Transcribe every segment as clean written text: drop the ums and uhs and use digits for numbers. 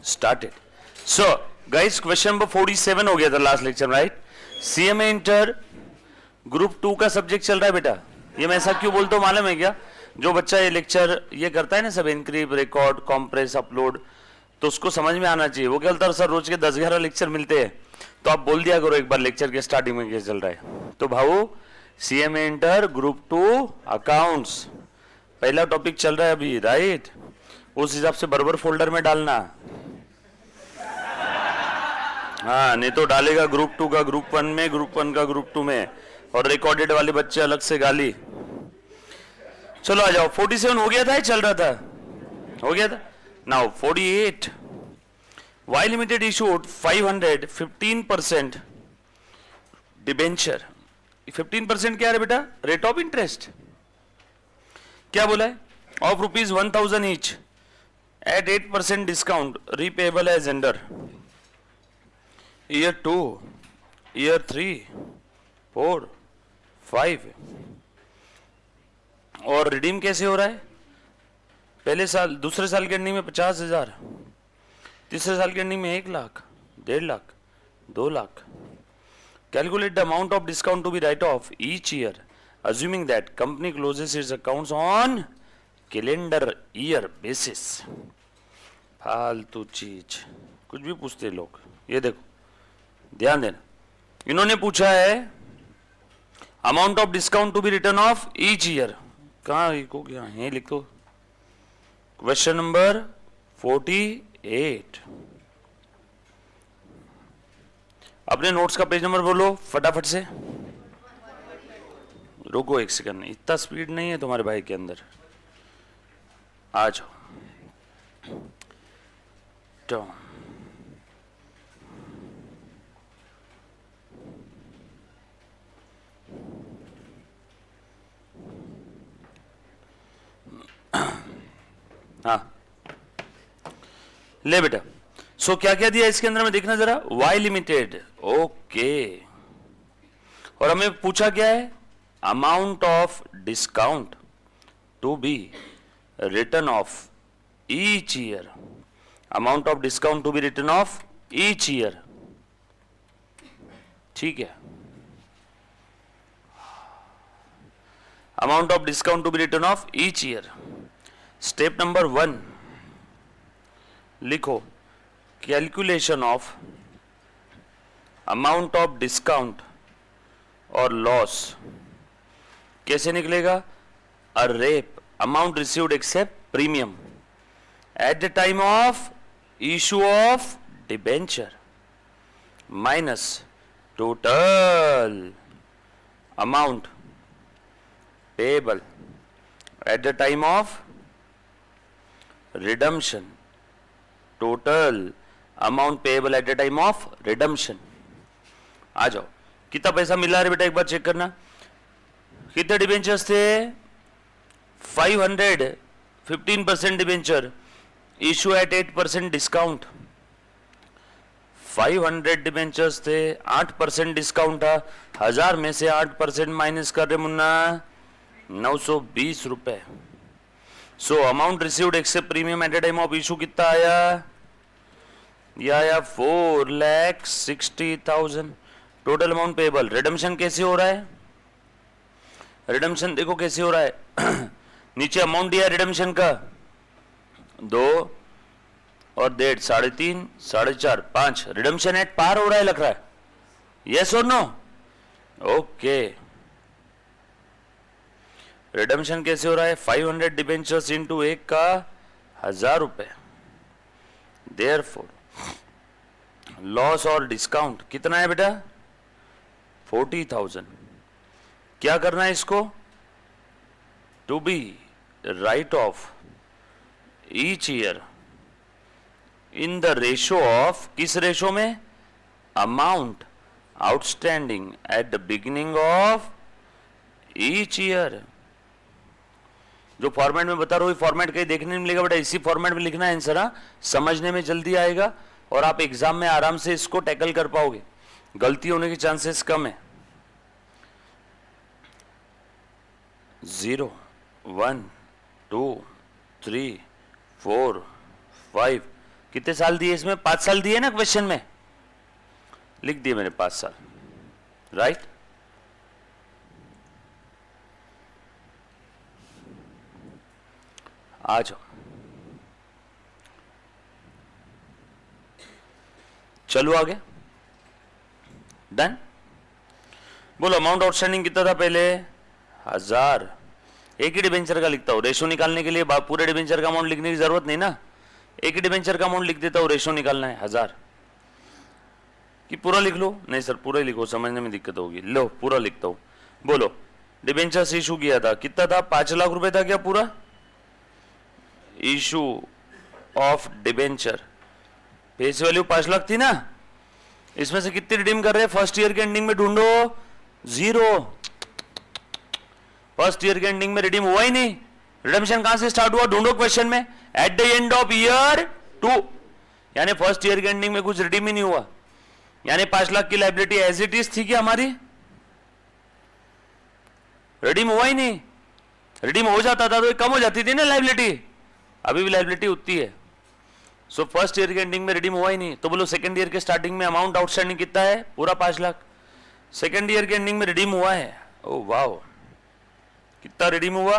started. So guys, question number 47 हो गया था लास्ट लेक्चर में, राइट? CMA इंटर ग्रुप 2 का सब्जेक्ट चल रहा है बेटा. ये मैं ऐसा क्यों बोलता हूँ मालूम है क्या? जो बच्चा ये लेक्चर ये करता है ना, सब इनक्रिप, रिकॉर्ड, कॉम्प्रेस, अपलोड, तो उसको समझ में आना चाहिए. वो क्या बोलता है सर रोज के 10-11 लेक्चर मिलते हैं, तो आप बोल दिया करो एक बार लेक्चर के स्टार्टिंग में क्या चल रहा है. तो भाऊ CMA इंटर ग्रुप 2 अकाउंट्स पहला टॉपिक चल रहा है अभी, राइट? उस हिसाब से बराबर फोल्डर में डालना. हाँ, नहीं तो डालेगा ग्रुप 2 का ग्रुप 1 में, ग्रुप 1 का ग्रुप 2 में, और रिकॉर्डेड वाले बच्चे अलग से गाली. चलो आ जाओ. 47 हो गया था या चल रहा था? हो गया था. Now 48. Y Limited issued 500 15% debenture. 15% क्या है बेटा? Rate of interest. क्या बोला है? Of ₹1000 each at 8% discount, repayable as under year 2, year 3, 4, 5. और रिडीम कैसे हो रहा है? पहले साल, दूसरे साल की एंडिंग में 50,000, तीसरे साल की एंडिंग में 1 lakh, 1.5 lakh, 2 lakh. Calculate the amount of discount to be write off each year assuming that company closes its accounts on calendar year basis. फालतू चीज कुछ भी पूछते लोग. ये देखो ध्यान देना, इन्होंने पूछा है amount of discount to be written off each year. कहाँ लिखो, क्या है लिखो. Question number 48. अपने नोट्स का पेज नंबर बोलो फटाफट से. रुको एक सेकंड, इतना स्पीड नहीं है तुम्हारे भाई के अंदर. आ जाओ. तो हाँ ले बेटा. सो क्या क्या दिया इसके अंदर में देखना जरा. Y limited, okay. और हमें पूछा क्या है? amount of discount to be written off each year. amount of discount to be written off each year. ठीक है. amount of discount to be written off each year. step number 1 लिखो. calculation of amount of discount और loss कैसे निकलेगा? A rep amount received except premium at the time of issue of debenture minus total amount payable at the time of redemption, total amount payable at the time of redemption. आ जाओ. कितना पैसा मिला है बेटा एक बार चेक करना. कितने डिबेंचर्स थे? 500 15% debenture issue at 8% discount. 500 debentures थे, 8% डिस्काउंट था. 1000 में से 8% माइनस कर रहे मुन्ना, 920 रुपए. So amount received except premium at the time of issue कितना आया? यह आया 4,60,000. Total amount payable. रिडम्पशन कैसे हो रहा है? रिडम्पशन देखो कैसे हो रहा है. नीचे अमाउंट दिया रिडम्पशन का 2 और 1.5, 3.5, 4.5, 5. रिडम्पशन एट पार हो रहा है लग रहा है. यस और नो? ओके. रिडम्पशन कैसे हो रहा है? 500 डिबेंचर्स इनटू 1 का 1000 रुपए. देयरफॉर लॉस और डिस्काउंट कितना है बेटा? 40,000. क्या करना है इसको? To be write off each year in the ratio of, किस रेशो में? Amount outstanding at the beginning of each year. जो फॉर्मेट में बता रहा हूं फॉर्मेट कहीं देखने नहीं मिलेगा बेटा. इसी फॉर्मेट में लिखना है आंसर. समझने में जल्दी आएगा और आप एग्जाम में आराम से इसको टैकल कर पाओगे. गलती होने के चांसेस कम है. 0, 1, 2, 3, 4, 5, कितने साल दिए इसमें? 5 साल दिए ना क्वेश्चन में, लिख दिए मैंने 5 साल, राइट। आ जाओ, चलो आगे, डन। बोलो अमाउंट आउटस्टैंडिंग कितना था पहले? 1000। एक ही डिबेंचर का लिखता हूं, रेशो निकालने के लिए पूरे डिबेंचर का अमाउंट लिखने की जरूरत नहीं ना, एक ही डिबेंचर का अमाउंट लिख देता हूं, रेशो निकालना है 1000। कि पूरा लिख लो? नहीं सर पूरा ही लिखो, समझने में दिक्कत होगी। लो पूरा लिखता हूं। बोलो डिबेंचर से इशू किया था, कितना था? 5 लाख रुपए था क्या पूरा? Issue of debenture, face value 5 lakh थी ना, इसमें से कितनी रिडीम कर रहे हैं फर्स्ट ईयर के एंडिंग में? ढूंढो। 0। फर्स्ट ईयर के एंडिंग में रिडीम हुआ ही नहीं। रिडम्पशन कहां से स्टार्ट हुआ? ढूंढो क्वेश्चन में, eight the end of year 2, यानी फर्स्ट ईयर के एंडिंग में कुछ रिडीम ही नहीं हुआ, यानी 5 लाख की लाइबिलिटी एज इट इज थी क्या हमारी? रिडीम हुआ ही नहीं। रिडीम हो जाता था तो कम हो जाती थी ना लाइबिलिटी, अभी भी लाइबिलिटी उतनी है। सो फर्स्ट ईयर के एंडिंग में रिडीम हुआ ही नहीं, तो बोलो सेकंड ईयर के स्टार्टिंग में अमाउंट आउटस्टैंडिंग कितना है? पूरा 5 लाख। सेकंड ईयर के एंडिंग में रिडीम हुआ है, ओ वाओ, कितना रिडीम हुआ?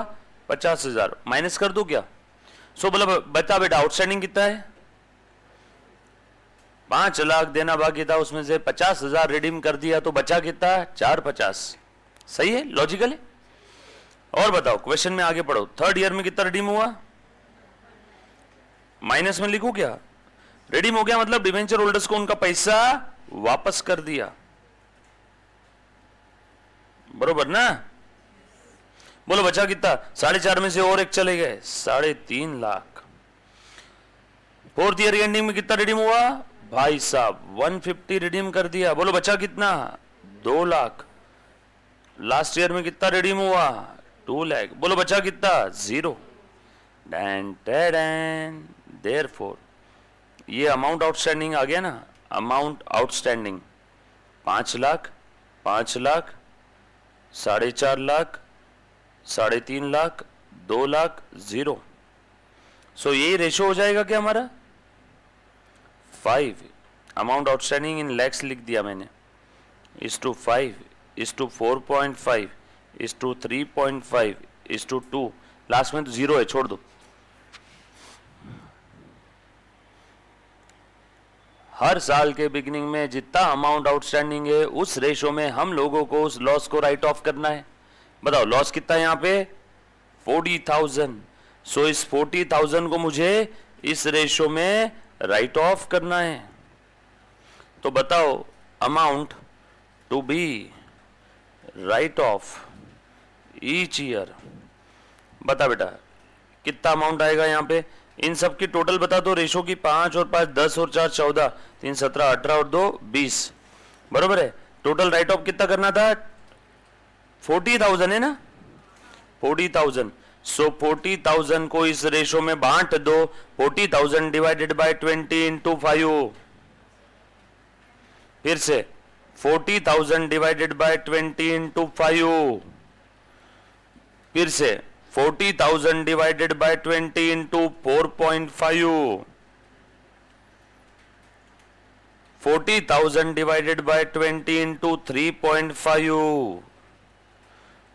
50,000। माइनस कर दो क्या? सो बोलो बता बेटा आउटस्टैंडिंग कितना है? 5 लाख देना बाकी था, उसमें से 50,000 रिडीम कर दिया, तो बचा कितना? 450। सही है, लॉजिकल है। और बताओ क्वेश्चन में आगे पढ़ो, थर्ड ईयर में कितना रिडीम हुआ? माइनस में लिखू क्या? रिडीम हो गया मतलब डिबेंचर होल्डर्स को उनका पैसा वापस कर दिया, बरोबर ना? बोलो बचा कितना? 4.5 में से और एक चले गए, 3.5 लाख। फोर्थ ईयर एंडिंग में कितना रिडीम हुआ? भाई साहब 150 रिडीम कर दिया, बोलो बचा कितना? 2 लाख। लास्ट ईयर में कितना रिडीम हुआ? 2 लाख, बोलो बचा कितना? 0। डैन डैन, देयरफॉर ये अमाउंट आउटस्टैंडिंग आ गया ना, अमाउंट आउटस्टैंडिंग 5 लाख, 5 लाख, 4.5 लाख, 3.5 लाख, 2 लाख, 0। सो यही रेशो हो जाएगा क्या हमारा? 5। अमाउंट आउटस्टैंडिंग इन लैक्स लिख दिया मैंने, is to 5, is to 4.5, is to 3.5, is to 2। Last में तो 0 है, छोड़ दो। हर साल के बिगिनिंग में जितना अमाउंट आउटस्टैंडिंग है उस रेशो में हम लोगों को उस लॉस को राइट ऑफ करना है। बताओ लॉस कितना है यहाँ पे? 40,000। सो इस 40,000 को मुझे इस रेशो में राइट ऑफ करना है। तो बताओ amount to be write off each year, बता बेटा कितना अमाउंट आएगा यहाँ पे? इन सब की टोटल बता दो। रेशो की 5 और 5 10 और 4 14, 3 17 18 और 2 20, बरोबर है। टोटल राइट ऑफ कितना करना था? 40,000 है ना, 40,000। सो 40,000 को इस रेशो में बांट दो। 40,000 डिवाइडेड बाय 20 इंटू 5। फिर से 40,000 डिवाइडेड बाय 20 इंटू 5। फिर से 40,000 divided by 20 into 4.5। 40,000 divided by 20 into 3.5।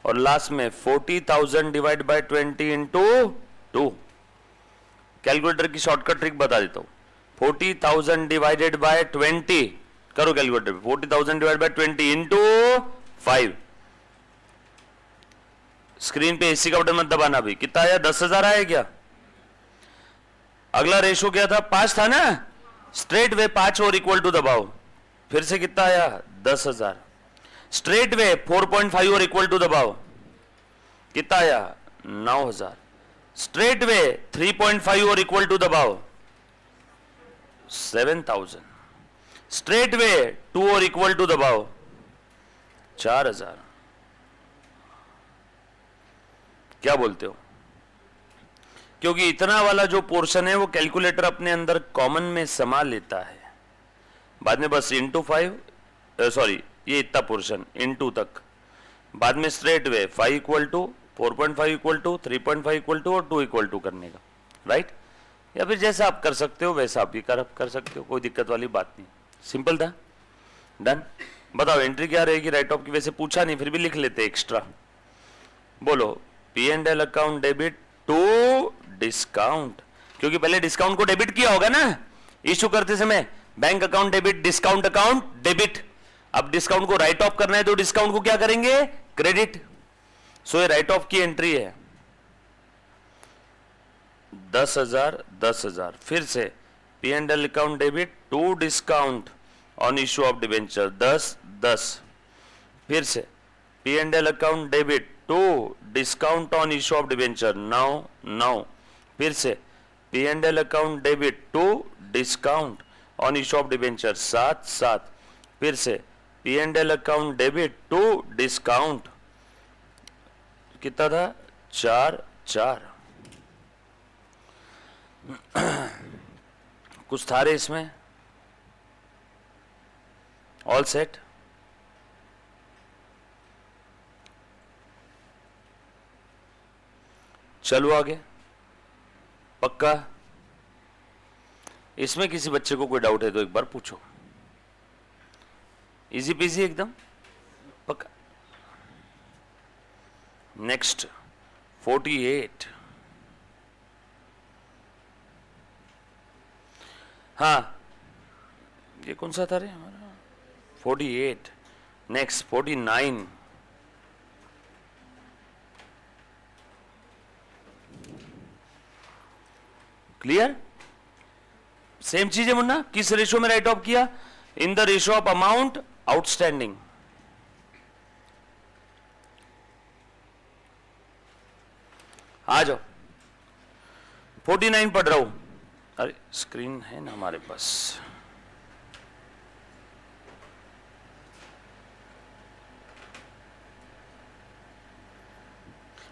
और लास्ट में 40,000 डिवाइड बाय 20 इंटू 2। कैलकुलेटर की शॉर्टकट ट्रिक बता देता हूं। 40,000 डिवाइडेड बाय 20 करो कैलकुलेटर पे। 40,000 डिवाइड बाय 20 इंटू 5। स्क्रीन पे एसी का बटन मत दबाना। अभी कितना आया? 10,000 आया क्या? अगला रेशो क्या था? 5 था ना, स्ट्रेट वे 5 और इक्वल टू दबाओ। फिर से कितना आया? 10,000। स्ट्रेट वे 4.5 और इक्वल टू दबाओ, कितना आया? 9,000। स्ट्रेट वे 3.5 और इक्वल टू दबाओ, 7,000। स्ट्रेट वे 2 और इक्वल टू दबाओ, 4,000। क्या बोलते हो? क्योंकि इतना वाला जो पोर्शन है वो कैलकुलेटर अपने अंदर कॉमन में समा लेता है। बाद में बस इंटू 5, सॉरी ये इतना पोर्शन इंटू तक, बाद में straight way 5 equal to 4.5 equal to 3.5 equal to और 2 इक्वल टू करने का, राइट। या फिर जैसा आप कर सकते हो वैसा आप भी कर सकते हो, कोई दिक्कत वाली बात नहीं, सिंपल था। डन। बताओ एंट्री क्या रहेगी राइट ऑफ की? वैसे पूछा नहीं फिर भी लिख लेते एक्स्ट्रा। बोलो P&L account debit to discount, क्योंकि पहले डिस्काउंट को डेबिट किया होगा ना इश्यू करते समय। Bank account debit, discount account debit. अब डिस्काउंट को राइट ऑफ करना है तो डिस्काउंट को क्या करेंगे? क्रेडिट। सो ये राइट ऑफ की एंट्री है 10,000 10,000। फिर से P&L account debit to discount on issue of debenture 10 10। फिर से P&L account debit to discount on issue of debenture 9 9। फिर से P&L account debit to discount on issue of debenture 7 7। फिर से P&L account debit to discount कितना था? 4 4। कुछ था रे इसमें? All set? चलो आगे। पक्का? इसमें किसी बच्चे को कोई डाउट है तो एक बार पूछो। इजी पीजी एकदम। पक्का। नेक्स्ट 48। हाँ ये कौन सा था रे हमारा? 48। नेक्स्ट 49। क्लियर? सेम चीज है मुन्ना। किस रेशो में राइट ऑफ किया? In the ratio of amount outstanding. आ जाओ 49 पढ़ रहा हूं। अरे स्क्रीन है ना हमारे पास।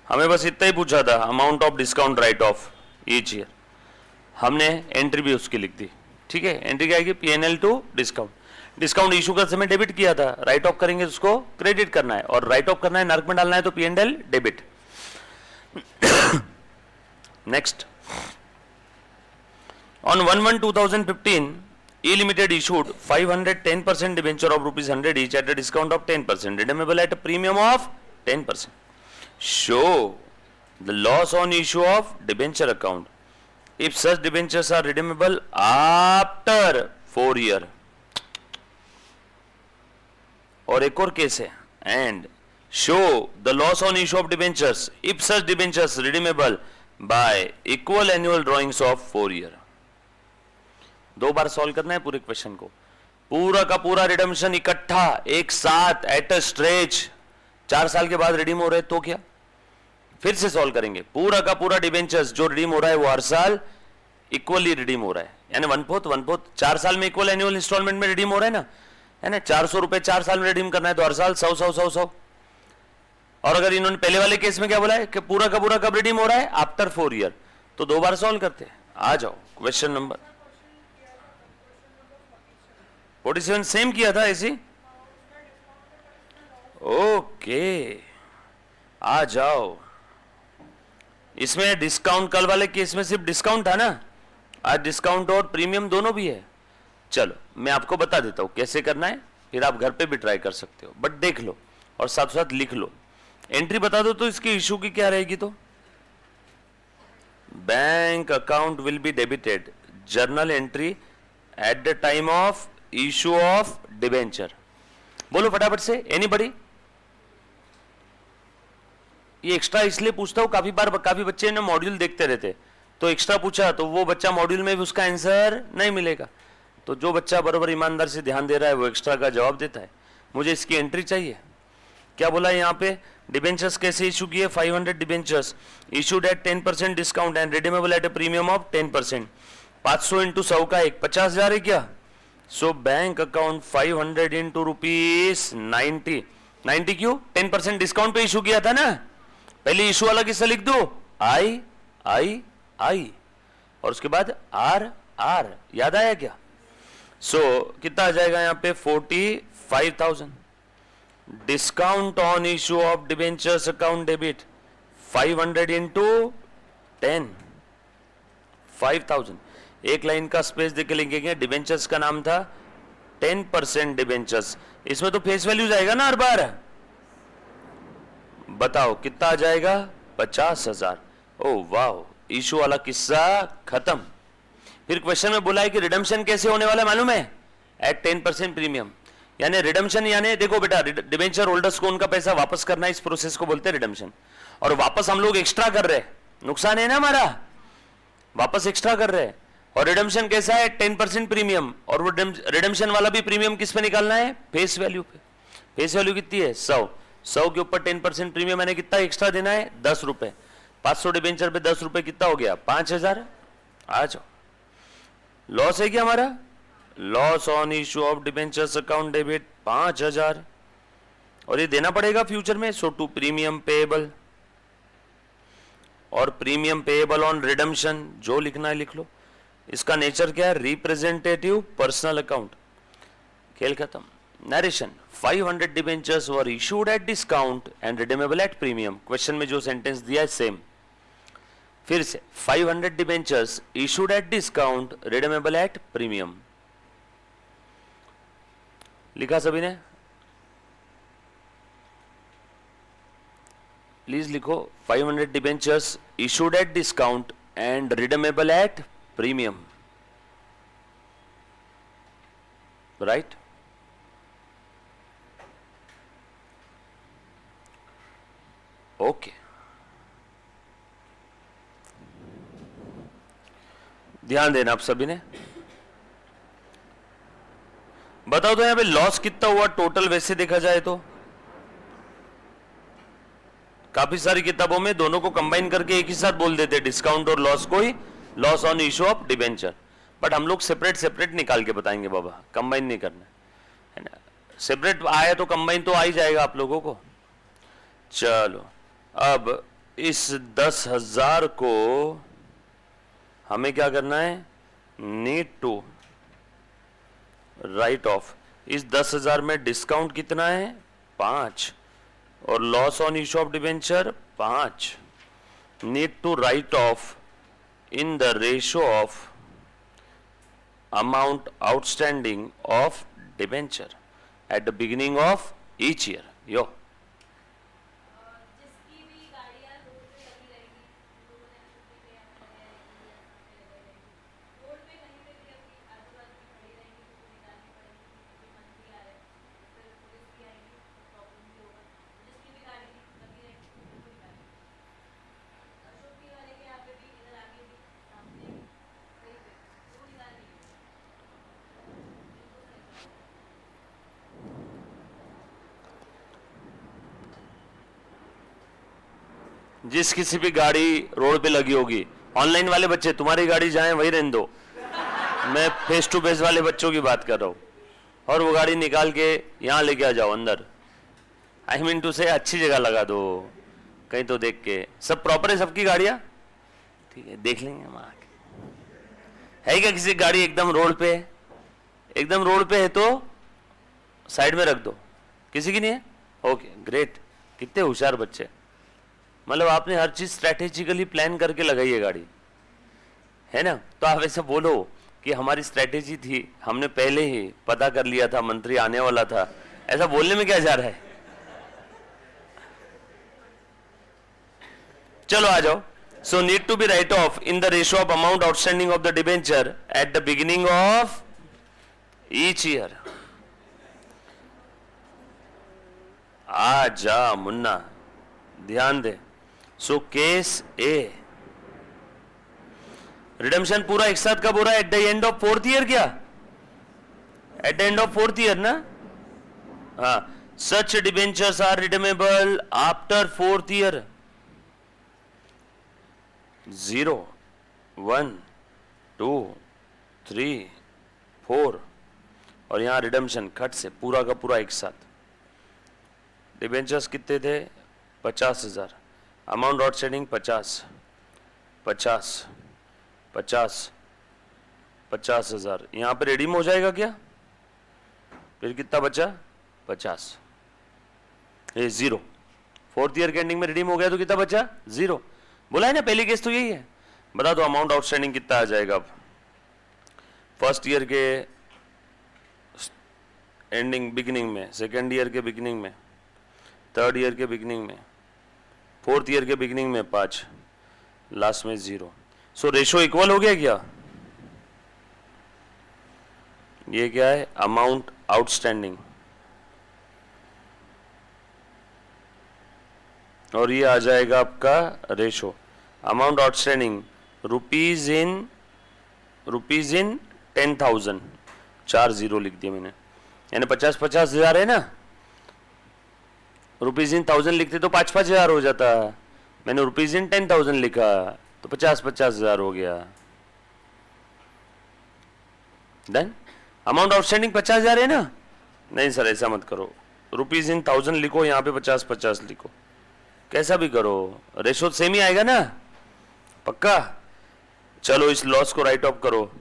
हमें बस इतना ही पूछा था, amount of discount right off each year. हमने एंट्री भी उसकी लिख दी। ठीक है, एंट्री क्या आएगी? P&L to discount. Discount issue करते समय डेबिट किया था, राइट ऑफ करेंगे उसको क्रेडिट करना है, और राइट ऑफ करना है नर्क में डालना है तो P&L debit. Next, on 1/1/2015 E Limited issued 510% debenture of ₹100 each at a discount of 10%, redeemable at a premium of 10%. Show the loss on issue of debenture account if such debentures are redeemable after 4 years. और एक और case है, and show the loss on issue of debentures if such debentures redeemable by equal annual drawings of 4 years. 2 bar solve करना है पूरे question को, पूरा का पूरा रिडम्पशन इकट्ठा एक साथ एट अ स्ट्रेच। 4 साल के बाद रिडीम हो रहे तो क्या? फिर से सॉल्व करेंगे। पूरा का पूरा डिबेंचर्स जो रिडीम हो रहा है वो हर साल इक्वली रिडीम हो रहा है, यानी 1/4 4 साल में इक्वल एनुअल इंस्टॉलमेंट में रिडीम हो रहा है ना, है ना। 400 रुपए 4 साल में रिडीम करना है तो हर साल 100। और अगर इन्होंने पहले वाले केस में क्या बोला है कि पूरा का पूरा कब रिडीम हो रहा है? After 4 year. तो 2 बार सॉल्व करते हैं। आ जाओ क्वेश्चन नंबर 47 सेम किया था ऐसी। ओके आ जाओ। इसमें डिस्काउंट, कल वाले केस में सिर्फ डिस्काउंट था ना, आज डिस्काउंट और प्रीमियम दोनों भी है। चलो मैं आपको बता देता हूं कैसे करना है, फिर आप घर पे भी ट्राई कर सकते हो, बट देख लो और साथ साथ लिख लो। एंट्री बता दो तो इसकी इशू की क्या रहेगी। तो bank account will be debited, journal entry eight the time of issue of debenture. बोलो फटाफट से, एनीबॉडी। ये एक्स्ट्रा इसलिए पूछता हूं, काफी बार काफी बच्चे ने मॉड्यूल देखते रहते तो एक्स्ट्रा पूछा तो वो बच्चा मॉड्यूल में भी उसका आंसर नहीं मिलेगा। तो जो बच्चा बराबर ईमानदार से ध्यान दे रहा है वो एक्स्ट्रा का जवाब देता है। मुझे इसकी एंट्री चाहिए। क्या बोला यहाँ पे? डिबेंचर्स कैसे इशू किए? 500 debentures issued at 10% discount and redeemable eight A premium of 10%। 500 into 100 का 50,000 है क्या? So bank account 500 into ₹90। 90 क्यों? 10% डिस्काउंट पे इशू किया था ना। पहले इशू वाला किससे लिख दो? आई आई आई, और उसके बाद आर आर। याद आया क्या? सो कितना आ जाएगा यहाँ पे? 45,000। Discount on issue of debentures account debit 500 into 10, 5000। एक लाइन का स्पेस देके लिखेंगे, डिबेंचर्स का नाम था 10% डिबेंचर्स। इसमें तो फेस वैल्यू जाएगा ना हर बार, बताओ कितना आ जाएगा, 50,000। ओ वाह, इशू वाला किस्सा खत्म। फिर क्वेश्चन में बोला है कि रिडम्पशन कैसे होने वाला है मालूम है, एट 10% प्रीमियम। यानी रिडम्पशन यानी देखो बेटा, डिबेंचर होल्डर्स को उनका पैसा वापस करना, इस प्रोसेस को बोलते हैं रिडम्पशन। और वापस हम लोग एक्स्ट्रा कर रहे हैं, नुकसान है ना हमारा, वापस एक्स्ट्रा कर रहे हैं। और रिडम्पशन कैसा है, 10% प्रीमियम। और वो रिडम्पशन वाला भी प्रीमियम किस पे निकालना है, फेस वैल्यू पे। फेस वैल्यू कितनी है, 100 के ऊपर 10% प्रीमियम, मैंने कितना एक्स्ट्रा देना है, 10 रुपए। 500 डिबेंचर पे 10 रुपए कितना हो गया, 5,000। आ जाओ, लॉस है क्या हमारा, loss on issue of debentures account debit 5,000। और ये देना पड़ेगा फ्यूचर में, सो टू प्रीमियम पेएबल। और प्रीमियम पेएबल ऑन रिडम्पशन, जो लिखना है लिख लो। इसका नेचर क्या है, रिप्रेजेंटेटिव पर्सनल अकाउंट। खेल खत्म। Narration, 500 debentures were issued at discount and redeemable at premium. Question में जो सेंटेंस दिया है सेम। फिर से 500 debentures issued at discount, redeemable at premium. लिखा सभी ने, प्लीज लिखो, 500 debentures issued at discount and redeemable at premium, right. Okay, ध्यान देना आप सभी ने। बताओ तो यहां पे लॉस कितना हुआ टोटल, वैसे देखा जाए तो काफी सारी किताबों में दोनों को कंबाइन करके एक ही साथ बोल देते, डिस्काउंट और लॉस को ही, loss on issue of debenture. But हम लोग सेपरेट सेपरेट निकाल के बताएंगे बाबा, कंबाइन नहीं करना है ना। सेपरेट आया तो कंबाइन तो आ ही जाएगा आप लोगों को। चलो, अब इस 10,000 को हमें क्या करना है, नीड टू राइट ऑफ। इस 10,000 में डिस्काउंट कितना है, 5, और loss on issue of debenture 5। Need to write off in the ratio of amount outstanding of debenture at the beginning of each year. यो जिस किसी भी गाड़ी रोड पे लगी होगी, ऑनलाइन वाले बच्चे तुम्हारी गाड़ी जाए वही रहने दो, मैं फेस टू फेस वाले बच्चों की बात कर रहा हूँ। और वो गाड़ी निकाल के यहाँ लेके आ जाओ अंदर, आई मीन टू से अच्छी जगह लगा दो कहीं तो देख के। सब प्रॉपर है सबकी गाड़ियाँ, ठीक है, देख लेंगे हम आके। है क्या किसी गाड़ी एकदम रोड पे, एकदम रोड पे है तो साइड में रख दो, किसी की नहीं है, ओके ग्रेट। कितने होशियार बच्चे, मतलब आपने हर चीज स्ट्रैटेजिकली प्लान करके लगाई है गाड़ी, है ना। तो आप ऐसा बोलो कि हमारी स्ट्रैटेजी थी, हमने पहले ही पता कर लिया था मंत्री आने वाला था, ऐसा बोलने में क्या जा रहा है। चलो आ जाओ। So need to be write off in the ratio of amount outstanding of the debenture at the beginning of each year. आ जा मुन्ना, ध्यान दे। सो केस ए, रिडम्पशन पूरा एक साथ कब हो रहा है, at the end of 4th year. क्या at the end of 4th year ना, हाँ। Such debentures are redeemable after 4th year. 0, 1, 2, 3, 4, और यहां रिडम्पशन खट से पूरा का पूरा एक साथ। डिबेंचर्स कितने थे, 50,000। Amount outstanding 50, 50, 50, 50,000। यहां पे रिडीम हो जाएगा क्या, फिर कितना बचा, 50, ये 0। 4th ईयर के एंडिंग में रिडीम हो गया तो कितना बचा, 0। बोला है ना, पहली केस तो यही है। बता दो अमाउंट आउटस्टैंडिंग कितना आ जाएगा अब फर्स्ट ईयर के एंडिंग बिगिनिंग में, सेकेंड ईयर के बिगिनिंग में, थर्ड ईयर के बिगिनिंग में, फोर्थ ईयर के बिगिनिंग में 5, लास्ट में 0। सो रेशो इक्वल हो गया क्या? ये क्या है? अमाउंट आउटस्टैंडिंग, और ये आ जाएगा आपका ratio. Amount outstanding rupees in 10,000, 4 0 लिख दिया मैंने, यानी 50-50 हजार है ना। रुपीज इन 1000 लिखते तो 5-5 हजार हो जाता, मैंने रुपीज इन 10,000 लिखा तो 50-50 हजार हो गया। डन। अमाउंट आउटस्टैंडिंग 50 हजार है ना? नहीं सर ऐसा मत करो, रुपीज इन 1000 लिखो, यहाँ पे 50-50 लिखो, कैसा भी करो, रेशो सेम ही आएगा ना, पक्का। चलो इस लॉस को राइट ऑफ करो।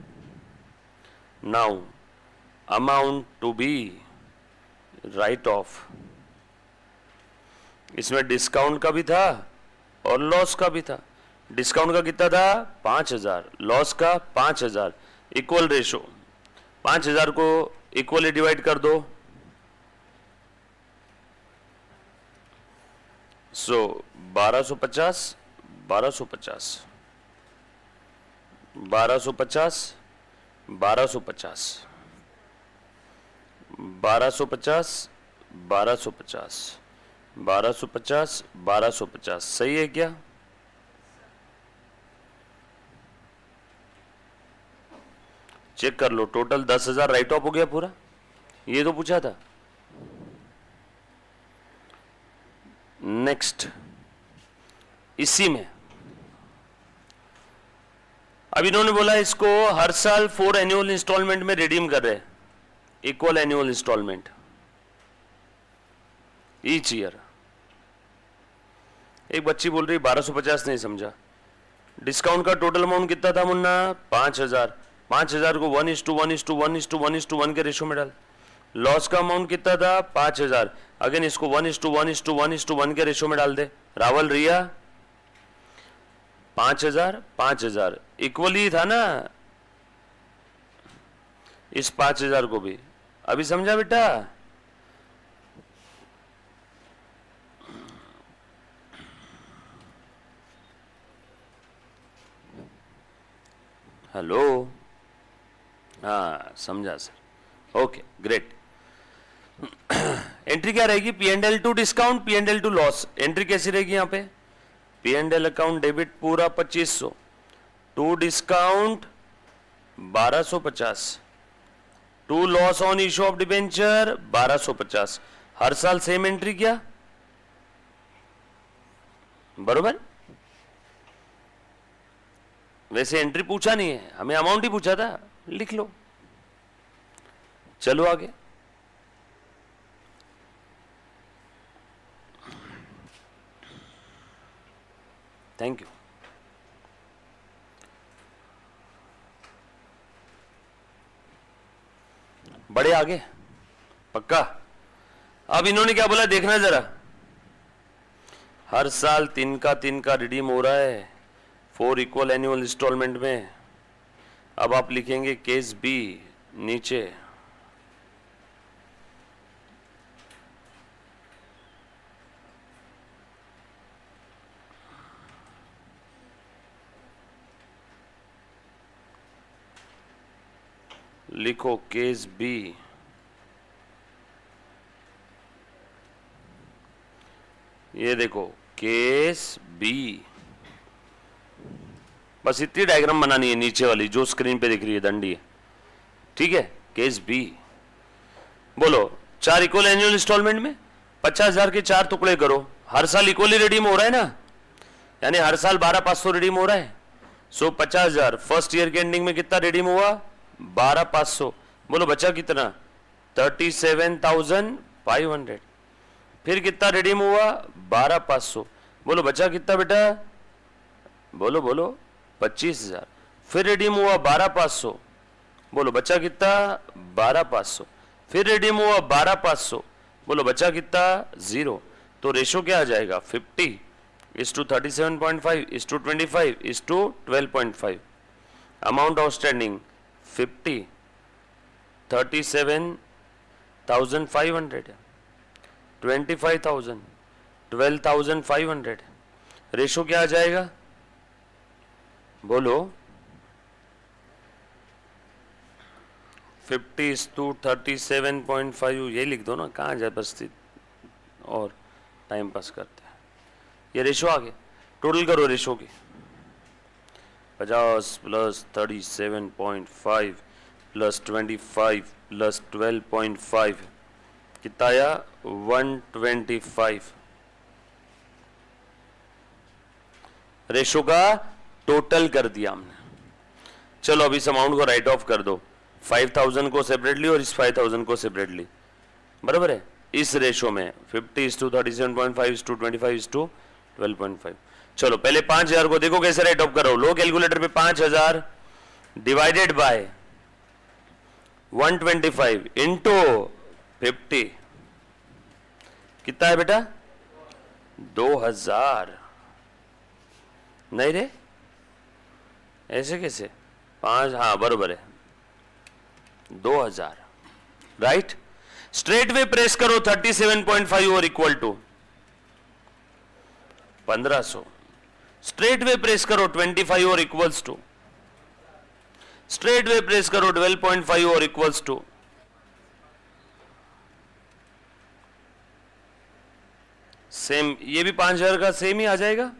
Now amount to be write off, इसमें डिस्काउंट का भी था और लॉस का भी था। डिस्काउंट का कितना था? 5000, लॉस का 5000, इक्वल रेशो। 5000 को इक्वली डिवाइड कर दो, सो 1250, 1250, 1250, 1250, 1250, 1250, 1250, 1250, सही है क्या? चेक कर लो, टोटल 10,000 राइट ऑफ हो गया पूरा, ये तो पूछा था। नेक्स्ट, इसी में अब इन्होंने बोला इसको हर साल 4 एनुअल इंस्टॉलमेंट में रिडीम कर रहे, equal annual instalment each year. एक बच्ची बोल रही 1250 नहीं समझा, डिस्काउंट का टोटल अमाउंट कितना था मुन्ना? 5000। 5000 को 1:1:1:1:1 के रेशो में डाल। लॉस का अमाउंट कितना था? 5000। अगेन इसको 1:1:1:1 के रेशो में डाल दे। रावल रिया 5000 5000 इक्वली था ना, इस 5000 को भी। अभी समझा बेटा? हेलो, हाँ समझा सर, ओके ग्रेट। एंट्री क्या रहेगी? P&L to discount, P&L to loss. Entry कैसी रहेगी यहाँ पे? P&L अकाउंट डेबिट पूरा 2500, to discount 1250, to loss on issue of debenture 1250। हर साल सेम एंट्री क्या? बरोबर। वैसे एंट्री पूछा नहीं है, हमें अमाउंट ही पूछा था, लिख लो। चलो आगे। Thank you. बड़े आगे पक्का। अब इन्होंने क्या बोला देखना जरा। हर साल 3 का रिडीम हो रहा है 4 इक्वल एनुअल इंस्टॉलमेंट में। अब आप लिखेंगे केस बी नीचे, लिखो केस बी। ये देखो केस बी, बस इतनी डायग्राम बनानी है नीचे वाली जो स्क्रीन पे दिख रही है दंडी, ठीक है। केस बी बोलो 4 इक्वल एनुअल इंस्टॉलमेंट में 50,000 के 4 टुकड़े करो। हर साल इक्वली रिडीम हो रहा है ना, यानी हर साल 12,500 रिडीम हो रहा है। सो 50,000 फर्स्ट ईयर के एंडिंग में कितना रिडीम हुआ? 12,500। बोलो बचा कितना? 37,500। फिर कितना रिडीम हुआ? 12,500। बोलो बचा कितना बेटा? बोलो बोलो 25,000। फिर रिडीम हुआ 12,500। बोलो बचा कितना? 12,500। फिर रिडीम हुआ 12,500। बोलो बचा कितना? 0। तो रेशो क्या आ जाएगा? 50 is to 37.5 is to 25 is to 12.5. Amount outstanding 50, 37,500, 25,000, 12,500. Ratio क्या आ जाएगा बोलो? 50:37.5 ये लिख दो ना, कहाँ जाए बस्ती और टाइम पास करते हैं। ये रेशो आ गया, टोटल करो रेशो की। 50 + 37.5 + 25 + 12.5 कितना आया? 125। रेशो का टोटल कर दिया हमने। चलो अब इस अमाउंट को राइट ऑफ कर दो, 5000 को सेपरेटली और इस 5000 को सेपरेटली, बराबर है। इस रेशो में 50:37.5 / 25 / 12.5। चलो पहले 5000 को देखो कैसे राइट ऑफ करो। लो कैलकुलेटर पे 5000 डिवाइडेड बाय 125 इंटू 50 कितना है बेटा? 2000। नहीं रे, ऐसे कैसे? 5, हाँ बरोबर है, 2000, राइट। स्ट्रेट वे प्रेस करो 37.5 और equal to 1500। Straight way press करो 25 और equals to, straight way press करो 12.5 और इक्वल्स टू सेम। ये भी 5000 का सेम ही आ जाएगा।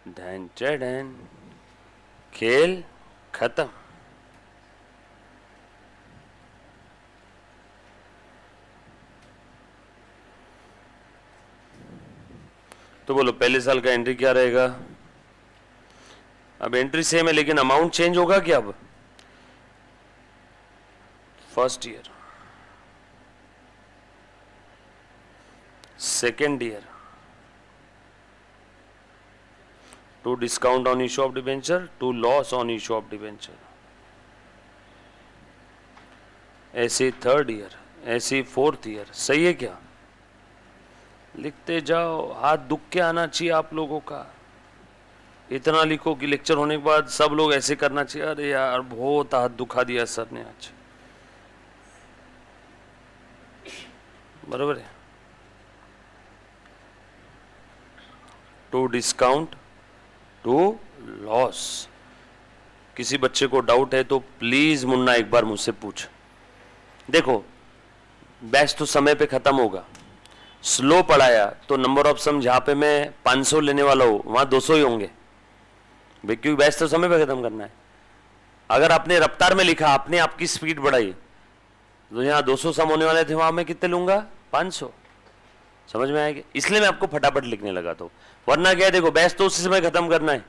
डन डन, खेल खत्म। तो बोलो पहले साल का एंट्री क्या रहेगा? अब एंट्री सेम है लेकिन अमाउंट चेंज होगा क्या? अब first year, second year, to discount on issue of debenture, to loss on issue of debenture, ऐसे थर्ड ईयर, ऐसे फोर्थ ईयर। सही है क्या? लिखते जाओ, हाथ दुख के आना चाहिए आप लोगों का। इतना लिखो कि लेक्चर होने के बाद सब लोग ऐसे करना चाहिए, अरे यार बहुत हाथ दुखा दिया सर ने आज, बराबर है। To discount, to loss. किसी बच्चे को डाउट है तो प्लीज मुन्ना एक बार मुझसे पूछ। देखो बैच तो समय पे खत्म होगा, स्लो पढ़ाया तो नंबर ऑफ सम जहां पे मैं 500 लेने वाला हूं वहां 200 ही होंगे, क्योंकि बैच तो समय पे खत्म करना है। अगर आपने रफ्तार में लिखा, आपने आपकी स्पीड बढ़ाई, तो यहाँ 200 सम होने वाले थे, वहां मैं कितने लूंगा? 500। समझ में आएगा? इसलिए मैं आपको फटाफट लिखने लगा। तो वरना क्या है, देखो बैच तो उसी समय खत्म करना है।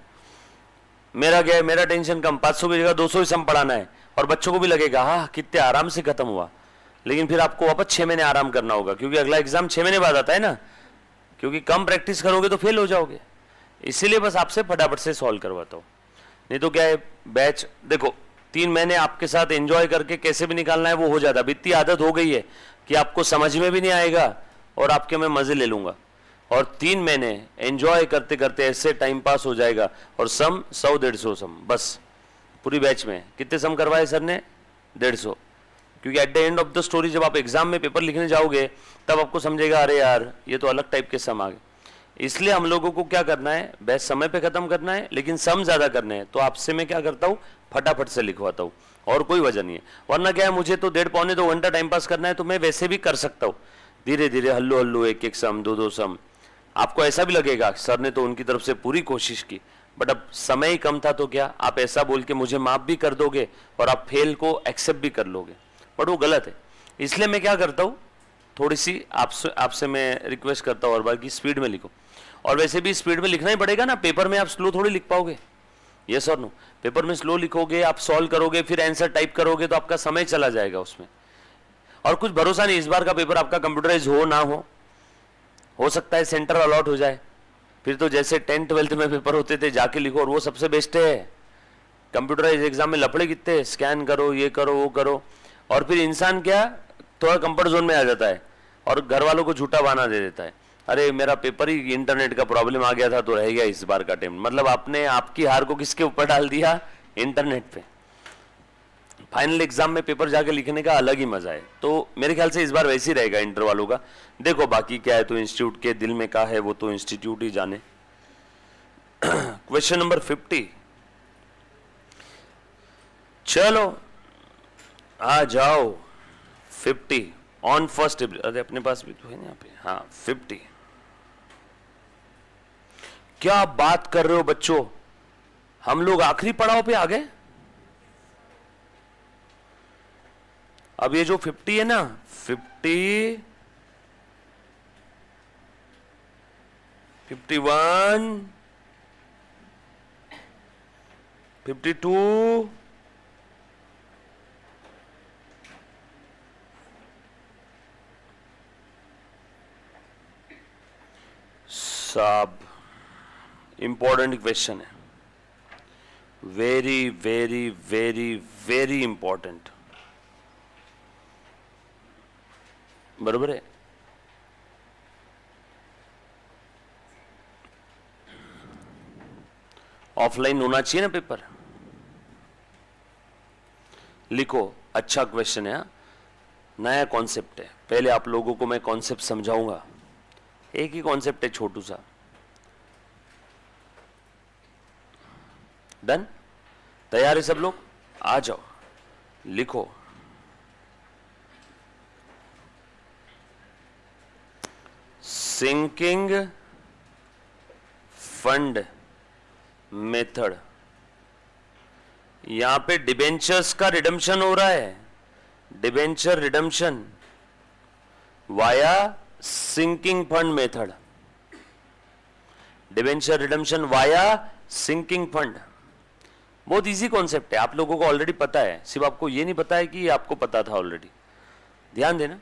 मेरा क्या है, मेरा टेंशन कम, 500 की जगह 200 ही सम पढ़ाना है, और बच्चों को भी लगेगा हाँ कितने आराम से खत्म हुआ। लेकिन फिर आपको वापस 6 महीने आराम करना होगा, क्योंकि अगला एग्जाम 6 महीने बाद आता है ना, क्योंकि कम प्रैक्टिस करोगे तो फेल हो जाओगे। इसीलिए बस आपसे फटाफट से सॉल्व करवाता हूँ। नहीं तो क्या है, बैच देखो 3 महीने आपके साथ एंजॉय करके कैसे भी निकालना है वो हो जाता। अब इतनी आदत हो गई है कि आपको समझ में भी नहीं आएगा और आपके मैं मजे ले लूंगा, और 3 महीने एंजॉय करते करते ऐसे टाइम पास हो जाएगा। और सम 100-150 सम, बस पूरी बैच में कितने सम करवाए सर ने? 150। क्योंकि eight the end of the story जब आप एग्जाम में पेपर लिखने जाओगे तब आपको समझेगा अरे यार ये तो अलग टाइप के सम आ गए। इसलिए हम लोगों को क्या करना है, बैच समय पे खत्म करना है, लेकिन सम ज्यादा करने हैं। तो आपसे मैं क्या करता हूँ, फटाफट से लिखवाता हूँ, और कोई वजह नहीं है। वरना क्या है, मुझे तो 1.5-पौने 2 घंटा टाइम पास करना है, तो मैं वैसे भी कर सकता हूँ, धीरे धीरे हल्लू हल्लू, एक एक सम, 2-2 सम। आपको ऐसा भी लगेगा सर ने तो उनकी तरफ से पूरी कोशिश की, बट अब समय ही कम था, तो क्या आप ऐसा बोल के मुझे माफ भी कर दोगे और आप फेल को एक्सेप्ट भी कर लोगे, बट वो गलत है। इसलिए मैं क्या करता हूँ, थोड़ी सी आपसे मैं रिक्वेस्ट करता हूँ और बाकी स्पीड में लिखो। और वैसे भी स्पीड में लिखना ही पड़ेगा ना, पेपर में आप स्लो थोड़ी लिख पाओगे। यस और नो? पेपर में स्लो लिखोगे, आप सॉल्व करोगे, फिर आंसर टाइप करोगे, तो आपका समय चला जाएगा उसमें। और कुछ भरोसा नहीं, इस बार का पेपर आपका कंप्यूटराइज हो ना हो सकता है सेंटर अलॉट हो जाए। फिर तो जैसे 10th-12th में पेपर होते थे, जाके लिखो, और वो सबसे बेस्ट है। कंप्यूटराइज एग्जाम में लफड़े कितने, स्कैन करो, ये करो, वो करो, और फिर इंसान क्या थोड़ा कंफर्ट जोन में आ जाता है। और घर वालों को झूठा बहाना दे देता है, अरे मेरा पेपर ही इंटरनेट का प्रॉब्लम आ गया था तो रह गया इस बार का अटेम्प्ट। मतलब आपने आपकी हार को किसके ऊपर डाल दिया? इंटरनेट पे। फाइनल एग्जाम में पेपर जाके लिखने का अलग ही मजा है। तो मेरे ख्याल से इस बार वैसे ही रहेगा इंटर वालों का। देखो बाकी क्या है तो इंस्टीट्यूट के दिल में क्या है वो तो इंस्टीट्यूट ही जाने। क्वेश्चन नंबर 50, चलो आ जाओ 50 ऑन 1 अप्रैल। अरे अपने पास भी तो है ना यहाँ पे, हाँ 50। क्या बात कर रहे हो बच्चों, हम लोग आखिरी पड़ाव पे आ गए। अब ये जो 50 है ना, 50, 51, 52, सब इंपॉर्टेंट क्वेश्चन है, very very very very important, बरोबर है। ऑफलाइन होना चाहिए ना पेपर। लिखो, अच्छा क्वेश्चन है, नया कॉन्सेप्ट है। पहले आप लोगों को मैं कॉन्सेप्ट समझाऊंगा। एक ही कॉन्सेप्ट है छोटू सा। डन? तैयार है सब लोग? आ जाओ, लिखो। Sinking fund method. यहां पे डिबेंचर्स का रिडम्पशन हो रहा है, debenture redemption via sinking fund method, debenture redemption via sinking fund. बहुत इजी कॉन्सेप्ट है, आप लोगों को ऑलरेडी पता है, सिर्फ आपको ये नहीं पता है कि आपको पता था ऑलरेडी। ध्यान देना।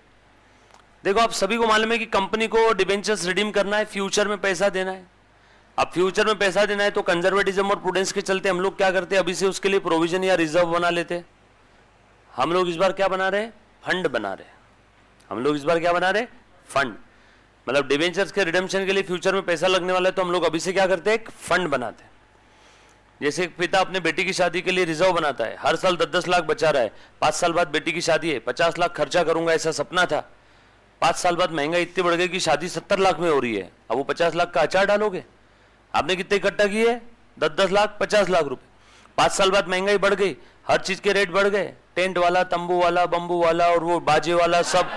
देखो आप सभी को मालूम है कि कंपनी को डिबेंचर्स रिडीम करना है, फ्यूचर में पैसा देना है। अब फ्यूचर में पैसा देना है तो कंजर्वेटिज्म और प्रूडेंस के चलते हम लोग क्या करते हैं, अभी से उसके लिए प्रोविजन या रिजर्व बना लेते हैं। हम लोग इस बार क्या बना रहे हैं? फंड बना रहे हैं। हम लोग इस बार क्या बना रहे हैं? फंड। मतलब डिबेंचर्स के रिडेम्पशन के लिए फ्यूचर में पैसा लगने वाला है तो हम लोग अभी से क्या करते हैं? एक फंड बनाते हैं। जैसे एक पिता अपने बेटी की शादी के लिए रिजर्व बनाता है, हर साल 10-10 लाख बचा रहा है, 5 साल बाद बेटी की शादी है, 50 लाख खर्चा करूंगा ऐसा सपना था, 5 साल बाद महंगाई इतनी बढ़ गई कि शादी 70 लाख में हो रही है, अब वो 50 लाख का अचार डालोगे? आपने कितने इकट्ठा किए? 10-10 लाख, 50 लाख रुपए। 5 साल बाद महंगाई बढ़ गई, हर चीज के रेट बढ़ गए, टेंट वाला, तंबू वाला, बम्बू वाला और वो बाजे वाला सब,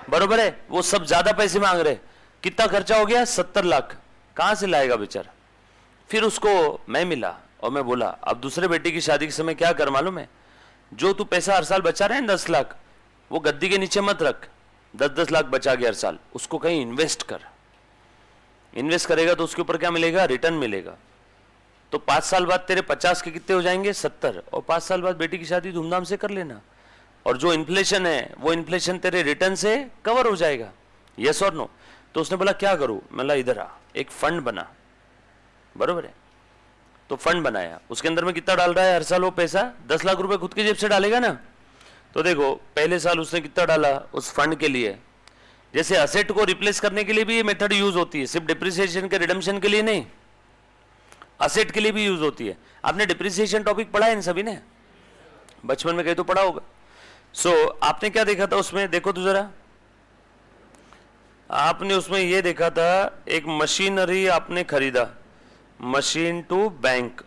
बरोबर है, वो सब ज्यादा पैसे मांग रहे। कितना खर्चा हो गया? 70 लाख। कहां से लाएगा बेचारा? फिर उसको मैं मिला और मैं बोला अब दूसरे बेटे की शादी के समय क्या कर मालूम है, जो तू पैसा हर साल बचा रहे हैं 10 लाख, वो गद्दी के नीचे मत रख, 10-10 लाख बचा के हर साल, उसको कहीं इन्वेस्ट कर। इन्वेस्ट करेगा तो उसके ऊपर क्या मिलेगा? रिटर्न मिलेगा। तो 5 साल बाद तेरे 50 के कितने हो जाएंगे? 70। और 5 साल बाद बेटी की शादी धूमधाम से कर लेना, और जो इन्फ्लेशन है वो इन्फ्लेशन तेरे रिटर्न से कवर हो जाएगा। यस और नो? तो उसने बोला क्या करूं? मैं बोला इधर आ, एक फंड बना, बरोबर है। तो फंड बनाया, उसके अंदर में कितना डाल रहा है हर साल वो पैसा? 10 लाख रुपए खुद की जेब से डालेगा ना। तो देखो पहले साल उसने कितना डाला उस फंड के लिए। जैसे असेट को रिप्लेस करने के लिए भी ये मेथड यूज होती है, सिर्फ डिप्रिसिएशन के रिडम्पशन के लिए नहीं, असेट के लिए भी यूज होती है। आपने डिप्रिसिएशन टॉपिक पढ़ा है इन सभी ने? बचपन में कहीं तो पढ़ा होगा। आपने क्या देखा था उसमें? देखो तो जरा, आपने उसमें ये देखा था एक मशीनरी आपने खरीदा, मशीन टू बैंक,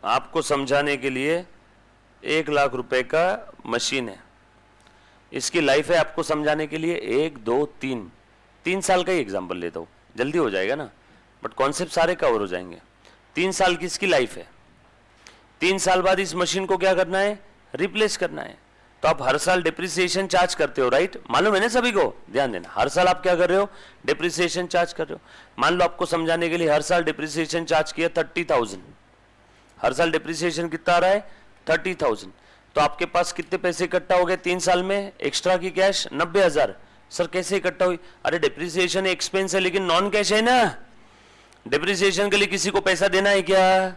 आपको समझाने के लिए 1 लाख रुपए का मशीन है, इसकी लाइफ है आपको समझाने के लिए 1, 2, 3 साल का ही एग्जाम्पल लेता हूं, जल्दी हो जाएगा ना, बट कॉन्सेप्ट सारे कवर हो जाएंगे। 3 साल की इसकी लाइफ है, 3 साल बाद इस मशीन को क्या करना है? रिप्लेस करना है। तो आप हर साल डिप्रिसिएशन चार्ज करते हो, राइट? मालूम है ना सभी को? ध्यान देना, हर साल आप क्या कर रहे हो? डिप्रिसिएशन चार्ज कर रहे हो। मान लो आपको समझाने के लिए हर साल डिप्रिसिएशन चार्ज किया 30,000, हर साल डिप्रिसिएशन कितना आ रहा है? 30,000। तो आपके पास कितने पैसे इकट्ठा हो गए 3 साल में? एक्स्ट्रा की कैश 90,000। सर कैसे इकट्ठा हुई? अरे डिप्रिसिएशन एक्सपेंस है लेकिन नॉन कैश है ना, डिप्रिसिएशन के लिए किसी को पैसा देना है क्या?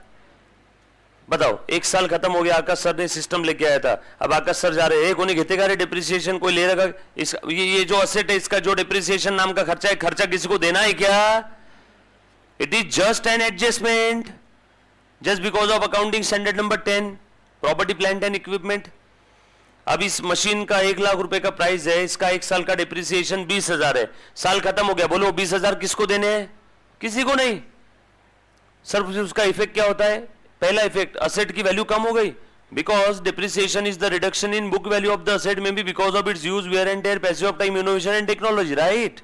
बताओ, एक साल खत्म हो गया, आकाश सर ने सिस्टम लेके आया था, अब आकाश सर जा रहे हैं, कोई घेतेगा रे डिप्रिसिएशन, कोई ले रहा इस ये जो असेट है इसका जो डिप्रिसिएशन नाम का खर्चा है, खर्चा किसी को देना है क्या? It is just an adjustment, just because of accounting standard number 10, property plant and equipment. अब इस मशीन का 1 लाख रुपए का प्राइस है, इसका 1 साल का डिप्रिसिएशन 20,000 है, साल खत्म हो गया, बोलो 20,000 किसको देने हैं? किसी को नहीं। सर उसका इफेक्ट क्या होता है? पहला इफेक्ट, असेट की वैल्यू कम हो गई, because depreciation is the reduction in book value of the asset may be because of its use, wear and tear, passage of time, innovation and technology, right?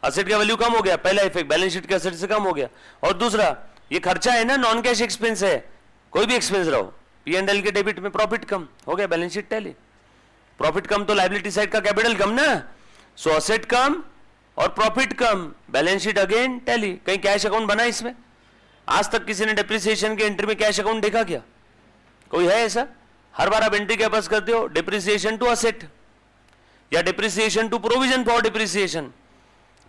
Asset का value कम हो गया, पहला effect, balance sheet के asset से कम हो गया। और दूसरा, ये खर्चा है ना, नॉन कैश एक्सपेंस है, कोई भी एक्सपेंस रहो, P&L के डेबिट में प्रॉफिट कम हो गया, बैलेंस शीट टैली, प्रॉफिट कम तो लायबिलिटी साइड का कैपिटल कम ना, सो असेट कम और प्रॉफिट कम, बैलेंस शीट अगेन टैली। कहीं कैश अकाउंट बना इसमें? आज तक किसी ने डिप्रिसिएशन के एंट्री में कैश अकाउंट देखा क्या? कोई है ऐसा? हर बार आप एंट्री क्या पास करते हो? डिप्रिसिएशन टू असेट या depreciation to provision for depreciation,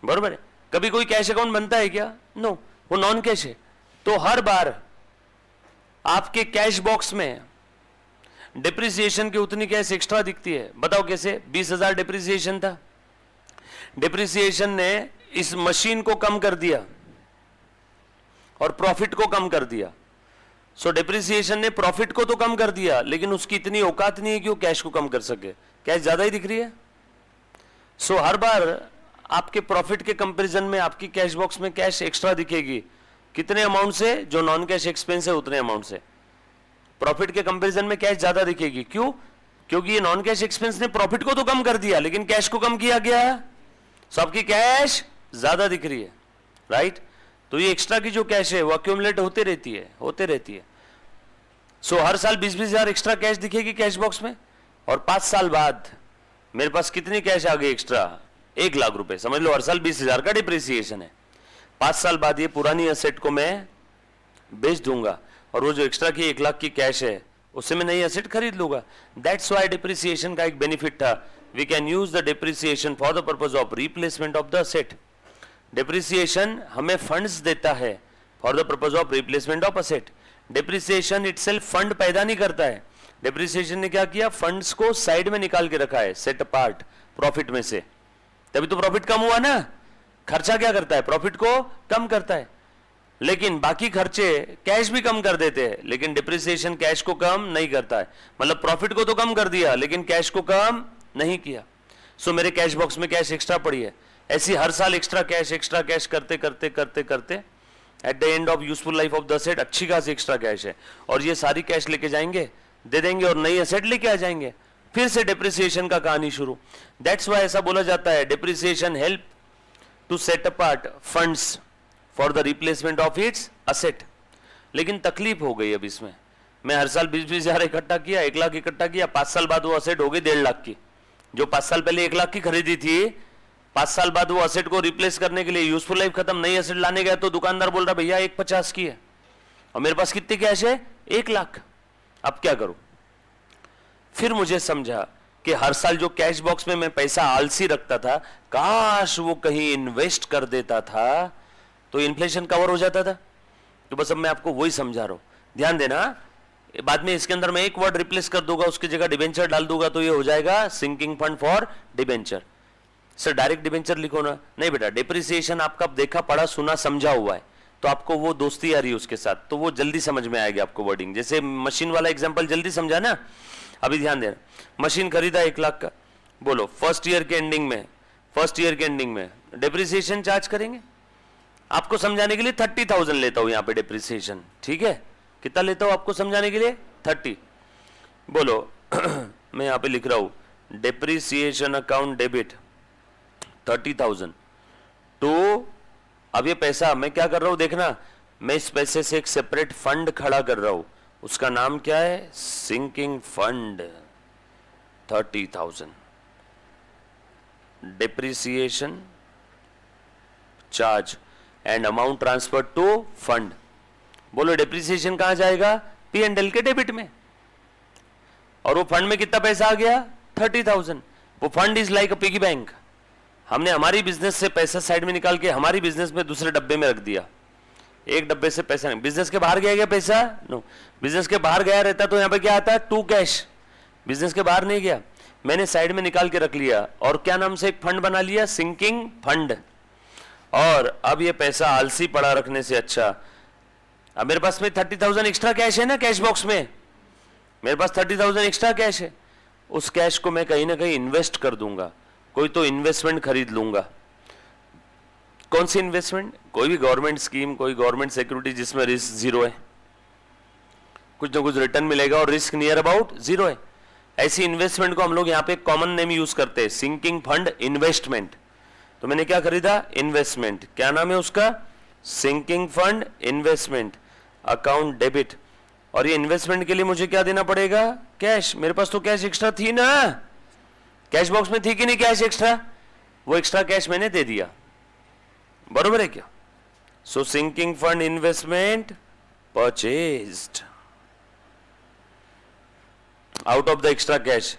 बरोबर है? कभी कोई कैश अकाउंट बनता है क्या? नो, वो नॉन कैश है। तो हर बार आपके कैश बॉक्स में डिप्रिसिएशन की उतनी कैश एक्स्ट्रा दिखती है। बताओ कैसे? 20,000 डिप्रिसिएशन था, डिप्रिसिएशन ने इस मशीन को कम कर दिया और प्रॉफिट को कम कर दिया। सो डिप्रिसिएशन ने प्रॉफिट को तो कम कर दिया, लेकिन उसकी इतनी औकात नहीं है कि वो कैश को कम कर सके, कैश ज्यादा ही दिख रही है। सो हर बार आपके प्रॉफिट के कंपैरिजन में आपकी कैश बॉक्स में कैश एक्स्ट्रा दिखेगी। कितने अमाउंट से? जो नॉन कैश एक्सपेंस है उतने अमाउंट से। प्रॉफिट के कंपैरिजन में कैश ज्यादा दिखेगी, क्यों? क्योंकि ये नॉन कैश एक्सपेंस ने प्रॉफिट को तो कम कर दिया, लेकिन कैश को कम किया गया, सो आपकी कैश ज्यादा दिख रही है, राइट? तो ये एक्स्ट्रा की जो कैश है वो अक्यूमुलेट होते रहती है। सो हर साल 20,000 एक्स्ट्रा कैश दिखेगी कैश बॉक्स में, और 5 साल बाद मेरे पास कितनी कैश आ गई एक्स्ट्रा? 1 लाख रुपए। समझ लो हर साल 20,000 का डिप्रिसिएशन है। 5 साल बाद ये पुरानी असेट को मैं बेच दूंगा, और वो जो एक्स्ट्रा की 1 लाख की कैश है उससे मैं नई असेट खरीद लूंगा। दैट्स व्हाई डिप्रिसिएशन का एक बेनिफिट था, we can use the depreciation for the purpose of replacement of the asset. Depreciation हमें फंड्स देता है for the purpose of replacement of asset. Depreciation itself fund पैदा नहीं करता है। डिप्रिसिएशन ने क्या किया? फंड्स को साइड में निकाल के रखा है, सेट अपार्ट प्रॉफिट में से, तभी तो प्रॉफिट कम हुआ ना। खर्चा क्या करता है? प्रॉफिट को कम करता है, लेकिन बाकी खर्चे कैश भी कम कर देते हैं, लेकिन डिप्रिसिएशन कैश को कम नहीं करता है। मतलब प्रॉफिट को तो कम कर दिया, लेकिन कैश को कम नहीं किया। सो मेरे कैश बॉक्स में कैश एक्स्ट्रा पड़ी है। ऐसी हर साल एक्स्ट्रा कैश करते करते eight the end of useful life of the asset अच्छी खासी एक्स्ट्रा कैश है, और ये सारी कैश लेके जाएंगे, दे देंगे और नई असेट लेके आ जाएंगे, फिर से डिप्रिसिएशन का कहानी शुरू। दैट्स व्हाई ऐसा बोला जाता है depreciation help to set apart funds for the replacement of its asset. लेकिन तकलीफ हो गई अब इसमें, मैं हर साल 20,000 इकट्ठा किया, 1 लाख इकट्ठा किया, 5 साल बाद वो असेट हो गई 1.5 लाख की। जो 5 साल पहले 1 लाख की खरीदी थी, 5 साल बाद वो असेट को रिप्लेस करने के लिए यूजफुल लाइफ खत्म, नई असेट लाने गया तो दुकानदार बोल रहा भैया 1,50 की है, और मेरे पास कितनी कैश है? 1 लाख। अब क्या करूं? फिर मुझे समझा कि हर साल जो कैश बॉक्स में मैं पैसा आलसी रखता था, काश वो कहीं इन्वेस्ट कर देता था तो इन्फ्लेशन कवर हो जाता था। तो बस अब मैं आपको वही समझा रहा हूं, ध्यान देना। बाद में इसके अंदर मैं एक वर्ड रिप्लेस कर दूंगा, उसकी जगह डिबेंचर डाल दूंगा, तो ये हो जाएगा sinking fund for debenture. Sir direct debenture लिखो ना। नहीं बेटा, डिप्रिसिएशन आपका देखा पढ़ा सुना समझा हुआ है, तो आपको वो दोस्ती आ रही है उसके साथ, तो वो जल्दी समझ में आएगी आपको वर्डिंग। जैसे मशीन वाला एग्जांपल जल्दी समझा ना। अभी ध्यान देना, मशीन खरीदा 1 लाख का, बोलो फर्स्ट ईयर के एंडिंग में डिप्रिसिएशन चार्ज करेंगे। आपको समझाने के लिए 30,000 लेता हूं यहां पे डिप्रिसिएशन, ठीक है? कितना लेता हूं आपको समझाने के लिए? 30। बोलो मैं यहां पे लिख रहा हूं डिप्रिसिएशन अकाउंट डेबिट 30,000 तो अब ये पैसा मैं क्या कर रहा हूं देखना, मैं इस पैसे से एक सेपरेट फंड खड़ा कर रहा हूं, उसका नाम क्या है? Sinking fund. 30,000 depreciation charge and amount transfer to fund. बोलो डिप्रिसिएशन कहां जाएगा? P&L के डेबिट में, और वो फंड में कितना पैसा आ गया? 30,000। वो fund is like a piggy bank. हमने हमारी बिजनेस से पैसा साइड में निकाल के हमारी बिजनेस में दूसरे डब्बे में रख दिया। एक डब्बे से पैसा नहीं, बिजनेस के बाहर गया क्या पैसा? नो, बिजनेस के बाहर गया रहता तो यहाँ पे क्या आता है? To cash. बिजनेस के बाहर नहीं गया, मैंने साइड में निकाल के रख लिया और क्या नाम से एक फंड बना लिया? Sinking fund. और अब ये पैसा आलसी पड़ा रखने से अच्छा, अब मेरे पास में 30,000 एक्स्ट्रा कैश है ना कैश बॉक्स में, मेरे पास 30,000 एक्स्ट्रा कैश है, उस कैश को मैं कहीं ना कहीं इन्वेस्ट कर दूंगा, कोई तो इन्वेस्टमेंट खरीद लूंगा। कौन सी इन्वेस्टमेंट? कोई भी गवर्नमेंट स्कीम, कोई गवर्नमेंट सिक्योरिटी जिसमें रिस्क जीरो है, कुछ ना कुछ रिटर्न मिलेगा और रिस्क नियर अबाउट जीरो है। ऐसी इन्वेस्टमेंट को हम लोग यहाँ पे कॉमन नेम यूज करते हैं, सिंकिंग फंड इन्वेस्टमेंट। तो मैंने क्या खरीदा? इन्वेस्टमेंट। क्या नाम है उसका? Sinking fund investment, account debit. और ये इन्वेस्टमेंट के लिए मुझे क्या देना पड़ेगा? कैश। मेरे पास तो कैश एक्स्ट्रा थी ना, कैश बॉक्स में थी कि नहीं कैश एक्स्ट्रा? वो एक्स्ट्रा कैश मैंने दे दिया, बरोबर है क्या? So sinking fund investment purchased out of the extra cash,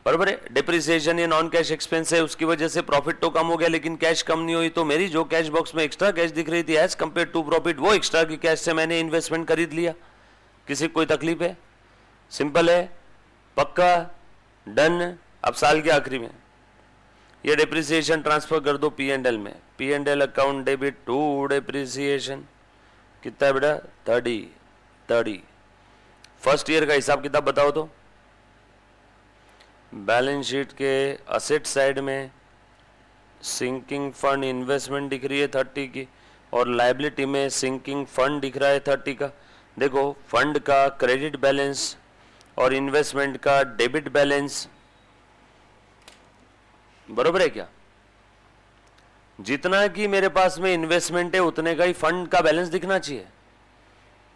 बरोबर है। डिप्रिसिएशन ये नॉन कैश एक्सपेंस है, उसकी वजह से प्रॉफिट तो कम हो गया लेकिन कैश कम नहीं हुई, तो मेरी जो कैश बॉक्स में एक्स्ट्रा कैश दिख रही थी एज कंपेयर टू प्रॉफिट, वो एक्स्ट्रा की कैश से मैंने इन्वेस्टमेंट खरीद लिया। किसी को कोई तकलीफ है? सिंपल है, पक्का, डन। अब साल के आखिरी में ये डिप्रिसिएशन ट्रांसफर कर दो P&L में, P&L account debit to depreciation. कितना है बेटा? 30। फर्स्ट ईयर का हिसाब किताब बताओ तो। बैलेंस शीट के असेट साइड में सिंकिंग फंड इन्वेस्टमेंट दिख रही है 30 की, और लायबिलिटी में सिंकिंग फंड दिख रहा है 30 का। देखो, फंड का क्रेडिट बैलेंस और इन्वेस्टमेंट का डेबिट बैलेंस, बरोबर है क्या? जितना कि मेरे पास में इन्वेस्टमेंट है उतने का ही फंड का बैलेंस दिखना चाहिए,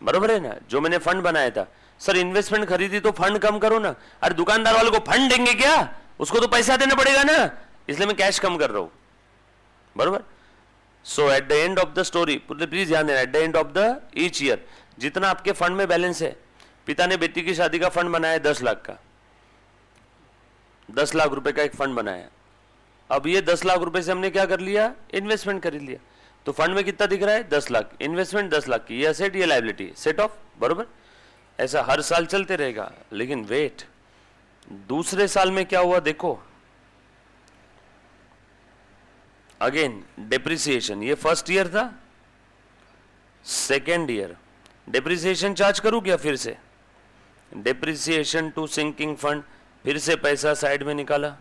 बरोबर है ना? जो मैंने फंड बनाया था, सर इन्वेस्टमेंट खरीदी तो फंड कम करो ना। अरे दुकानदार वाले को फंड देंगे क्या? उसको तो पैसा देना पड़ेगा ना, इसलिए मैं कैश कम कर रहा हूं, बरोबर। So at the end of the story, please ध्यान देना, at the end of the each year जितना आपके फंड में बैलेंस है, पिता ने बेटी की शादी का फंड बनाया 10 लाख का, 10 लाख रुपए का एक फंड बनाया। अब ये 10 लाख रुपए से हमने क्या कर लिया? इन्वेस्टमेंट खरीद लिया। तो फंड में कितना दिख रहा है? 10 लाख, इन्वेस्टमेंट 10 लाख की, ये असेट ये लायबिलिटी, सेट ऑफ, बरोबर। ऐसा हर साल चलते रहेगा। लेकिन वेट, दूसरे साल में क्या हुआ देखो, अगेन डिप्रिसिएशन, ये फर्स्ट ईयर था, सेकेंड ईयर डिप्रिसिएशन चार्ज करूं क्या? फिर से डिप्रिसिएशन टू सिंकिंग फंड, फिर से पैसा साइड में निकाला,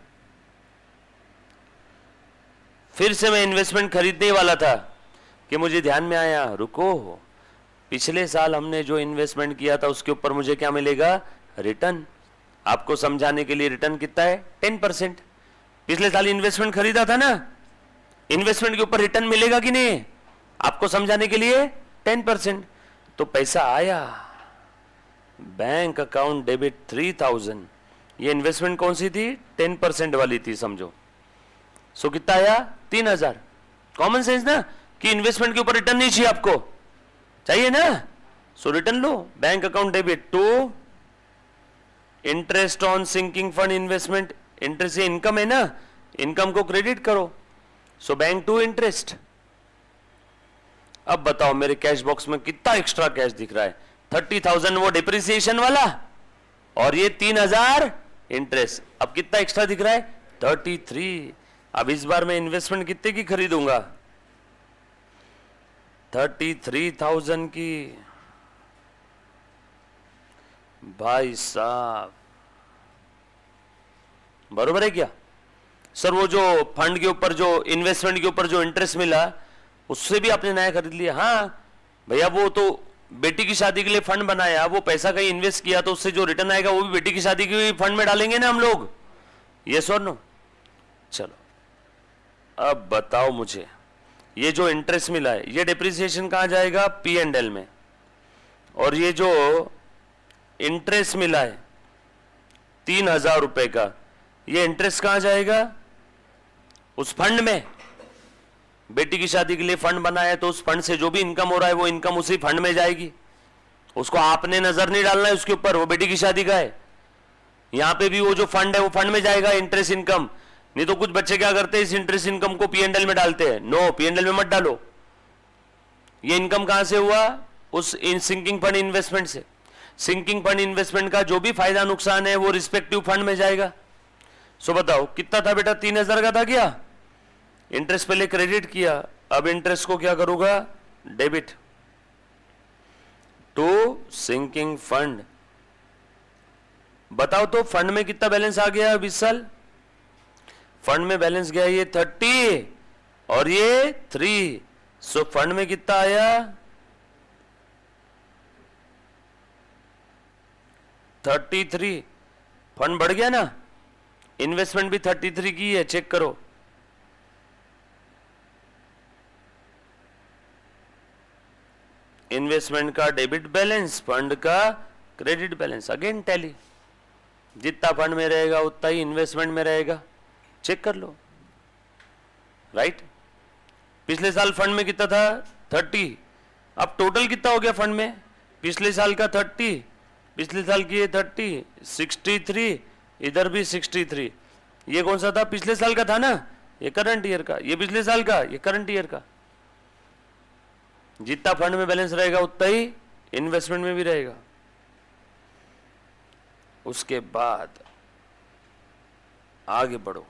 फिर से मैं इन्वेस्टमेंट खरीदने वाला था कि मुझे ध्यान में आया, रुको, पिछले साल हमने जो इन्वेस्टमेंट किया था उसके ऊपर मुझे क्या मिलेगा? रिटर्न। आपको समझाने के लिए, रिटर्न कितना है? 10%। पिछले साल इन्वेस्टमेंट खरीदा था ना, इन्वेस्टमेंट के ऊपर रिटर्न मिलेगा कि नहीं? आपको समझाने के लिए 10%। तो पैसा आया, बैंक अकाउंट डेबिट 3000। ये इन्वेस्टमेंट कौन सी थी? 10% वाली थी, समझो। सो कितना आया? 3000। कॉमन सेंस ना, कि इन्वेस्टमेंट के ऊपर रिटर्न नहीं चाहिए, आपको चाहिए ना, सो रिटर्न लो। Bank account debit to interest on sinking fund investment, interest ये इनकम है ना, इनकम को क्रेडिट करो, सो बैंक टू इंटरेस्ट। अब बताओ मेरे कैश बॉक्स में कितना एक्स्ट्रा कैश दिख रहा है? 30,000 वो डिप्रिसिएशन वाला, और ये 3,000 इंटरेस्ट। अब कितना एक्स्ट्रा दिख रहा है? 33। अब इस बार मैं इन्वेस्टमेंट कितने की खरीदूंगा? 33,000 की। भाई साहब, बरोबर है क्या? सर वो जो फंड के ऊपर, जो इन्वेस्टमेंट के ऊपर जो इंटरेस्ट मिला, उससे भी आपने नया खरीद लिया? हाँ भैया, वो तो बेटी की शादी के लिए फंड बनाया, वो पैसा कहीं इन्वेस्ट किया, तो उससे जो रिटर्न आएगा वो भी बेटी की शादी के फंड में डालेंगे ना हम लोग, यस और नो? चलो अब बताओ मुझे, ये जो इंटरेस्ट मिला है, ये डिप्रिसिएशन कहां जाएगा? P&L में। और ये जो इंटरेस्ट मिला है 3,000 रुपए का, ये इंटरेस्ट कहां जाएगा? उस फंड में। बेटी की शादी के लिए फंड बनाया, तो उस फंड से जो भी इनकम हो रहा है वो इनकम उसी फंड में जाएगी, उसको आपने नजर नहीं डालना है उसके ऊपर, वो बेटी की शादी का है। यहां पे भी वो जो फंड है वो फंड में जाएगा, इंटरेस्ट इनकम। नहीं तो कुछ बच्चे क्या करते हैं, इस इंटरेस्ट इनकम को P&L में डालते हैं। नो, P&L में मत डालो, ये इनकम कहां से हुआ? उस इन सिंकिंग फंड इन्वेस्टमेंट से। सिंकिंग फंड इन्वेस्टमेंट का जो भी फायदा नुकसान है वो रिस्पेक्टिव फंड में जाएगा। सो बताओ कितना था बेटा? 3000 का था क्या? इंटरेस्ट पहले क्रेडिट किया, अब इंटरेस्ट को क्या करूंगा? Debit to sinking fund. बताओ तो फंड में कितना बैलेंस आ गया अब इस साल? फंड में बैलेंस गया ये 30 और ये 3। सो फंड में कितना आया? 33। फंड बढ़ गया ना? इन्वेस्टमेंट भी 33 की है, चेक करो। इन्वेस्टमेंट का डेबिट बैलेंस, फंड का क्रेडिट बैलेंस, अगेन टैली। जितना फंड में रहेगा उतना ही इन्वेस्टमेंट में रहेगा, चेक कर लो। राइट? पिछले साल फंड में कितना था? 30। अब टोटल कितना हो गया फंड में? पिछले साल का 30, पिछले साल की ये 30, 63, इधर भी 63। ये कौन सा था? पिछले साल का था ना, ये करंट ईयर का। ये पिछले साल का, ये करंट ईयर का। जितना फंड में बैलेंस रहेगा उतना ही इन्वेस्टमेंट में भी रहेगा। उसके बाद आगे बढ़ो।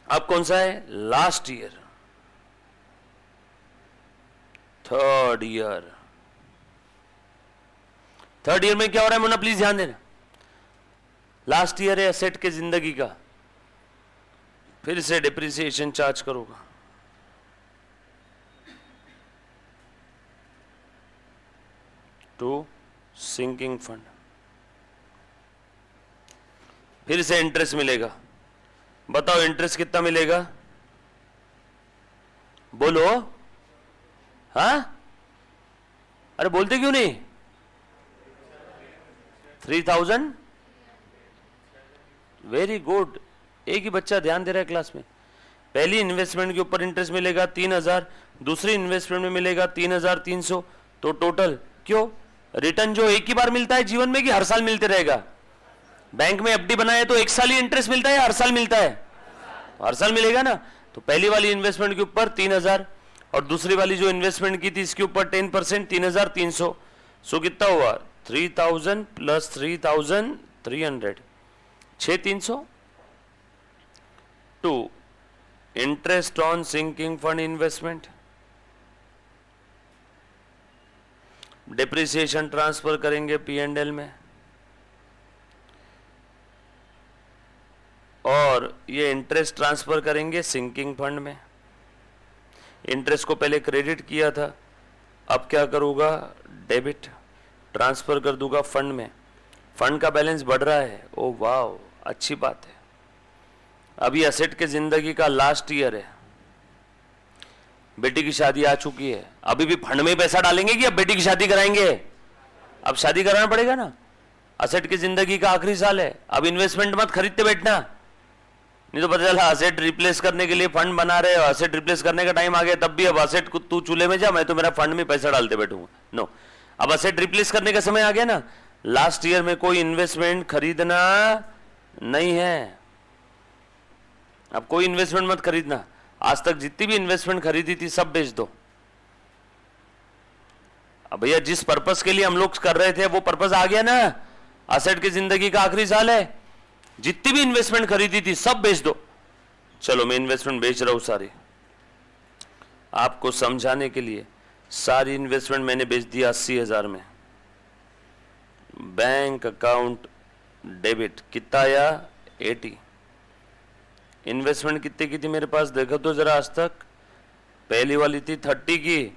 अब कौन सा है? Last year, third year. Third year में क्या हो रहा है मुन्ना, प्लीज ध्यान देना। लास्ट ईयर है एसेट के जिंदगी का, फिर से डिप्रिसिएशन चार्ज करूंगा। टू सिंकिंग फंड, फिर से इंटरेस्ट मिलेगा। बताओ इंटरेस्ट कितना मिलेगा? बोलो। हाँ, अरे बोलते क्यों नहीं? 3000। वेरी गुड, एक ही बच्चा ध्यान दे रहा है क्लास में। पहली इन्वेस्टमेंट के ऊपर इंटरेस्ट मिलेगा 3000, दूसरी इन्वेस्टमेंट में मिलेगा 3300। तो टोटल क्यों? रिटर्न जो एक ही बार मिलता है जीवन में कि हर साल मिलते रहेगा? बैंक में एफडी बनाए तो एक साल ही इंटरेस्ट मिलता है, हर साल मिलता है? हर साल मिलेगा ना। तो पहली वाली इन्वेस्टमेंट के ऊपर 3000 और दूसरी वाली जो इन्वेस्टमेंट की थी इसके ऊपर 10% 3300। सो कितना हुआ? 3000 plus 3300, 6300 to interest on sinking fund investment. Depreciation transfer करेंगे P&L में, और ये इंटरेस्ट ट्रांसफर करेंगे सिंकिंग फंड में। इंटरेस्ट को पहले क्रेडिट किया था, अब क्या करूंगा? डेबिट ट्रांसफर कर दूंगा फंड में। फंड का बैलेंस बढ़ रहा है, ओ वाह, अच्छी बात है। अभी एसेट के जिंदगी का लास्ट ईयर है, बेटी की शादी आ चुकी है। अभी भी फंड में पैसा डालेंगे कि अब बेटी की शादी कराएंगे? अब शादी कराना पड़ेगा ना। एसेट की जिंदगी का आखिरी साल है, अब इन्वेस्टमेंट मत खरीदते बैठना, नहीं तो पता चला एसेट रिप्लेस करने के लिए फंड बना रहे हो, एसेट रिप्लेस करने का टाइम आ गया तब भी अब एसेट को तू चूल्हे में जा, मैं तो मेरा फंड में पैसा डालते बैठूंगा। नो, अब एसेट रिप्लेस करने का समय आ गया ना। लास्ट ईयर में कोई इन्वेस्टमेंट खरीदना नहीं है, अब कोई इन्वेस्टमेंट मत खरीदना। आज तक जितनी भी इन्वेस्टमेंट खरीदी थी सब बेच दो। अब भैया जिस पर्पस के लिए हम लोग कर रहे थे वो पर्पस आ गया ना। एसेट की जिंदगी का आखिरी साल है, जितनी भी इन्वेस्टमेंट खरीदी थी सब बेच दो। चलो मैं इन्वेस्टमेंट बेच रहा हूं सारी, आपको समझाने के लिए। सारी इन्वेस्टमेंट मैंने बेच दिया 80,000 में। बैंक अकाउंट डेबिट कितना आया? 80। इन्वेस्टमेंट कितने की थी मेरे पास? देखो तो जरा आज तक। पहली वाली थी 30 की,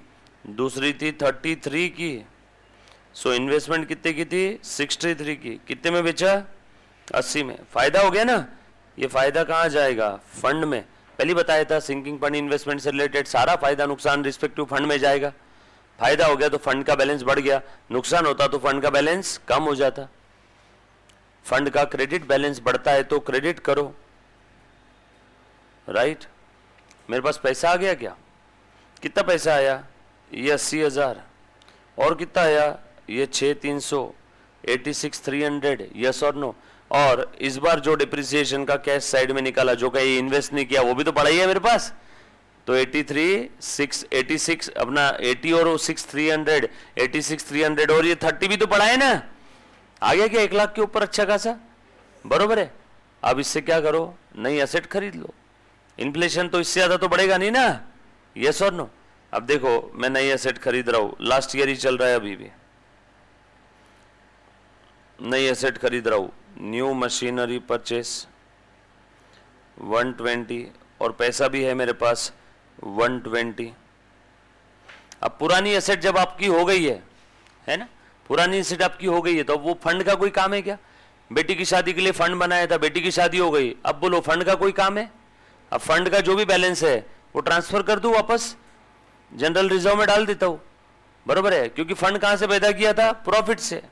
दूसरी थी 33 की। सो इन्वेस्टमेंट कितने की थी? 63 की। कितने में बेचा? 80 में। फायदा हो गया ना। ये फायदा कहाँ जाएगा? फंड में। पहले बताया था सिंकिंग फंड इन्वेस्टमेंट से रिलेटेड सारा फायदा नुकसान रिस्पेक्टिव फंड में जाएगा। फायदा हो गया तो फंड का बैलेंस बढ़ गया, नुकसान होता तो फंड का बैलेंस कम हो जाता। फंड का क्रेडिट बैलेंस बढ़ता है तो क्रेडिट करो, राइट। मेरे पास पैसा आ गया क्या? कितना पैसा आया? ये 80,000। और कितना आया? ये 6,300, 86,300। यस और नो? और इस बार जो डिप्रिसिएशन का कैश साइड में निकाला, जो कहीं इन्वेस्ट नहीं किया, वो भी तो पड़ा ही है मेरे पास। तो 86 अपना 80 और 6 300, 86 300 और ये 30 भी तो पड़ा है ना, आ गया क्या 1 लाख के ऊपर अच्छा खासा, बरोबर है। अब इससे क्या करो, नई एसेट खरीद लो, इन्फ्लेशन तो इससे ज्यादा तो बढ़ेगा नहीं ना, यस और नो। अब देखो मैं नई एसेट खरीद रहा हूं, लास्ट ईयर ही चल रहा है अभी भी, नई एसेट खरीद रहा हूं, न्यू मशीनरी परचेस 120 और पैसा भी है मेरे पास 120। अब पुरानी एसेट जब आपकी हो गई है ना, पुरानी एसेट आपकी हो गई है तो वो फंड का कोई काम है क्या? बेटी की शादी के लिए फंड बनाया था, बेटी की शादी हो गई, अब बोलो फंड का कोई काम है? अब फंड का जो भी बैलेंस है वो ट्रांसफर कर दूं वापस, जनरल रिजर्व में डाल देता हूं, बरोबर है, क्योंकि फंड कहां से पैदा किया था? प्रॉफिट से।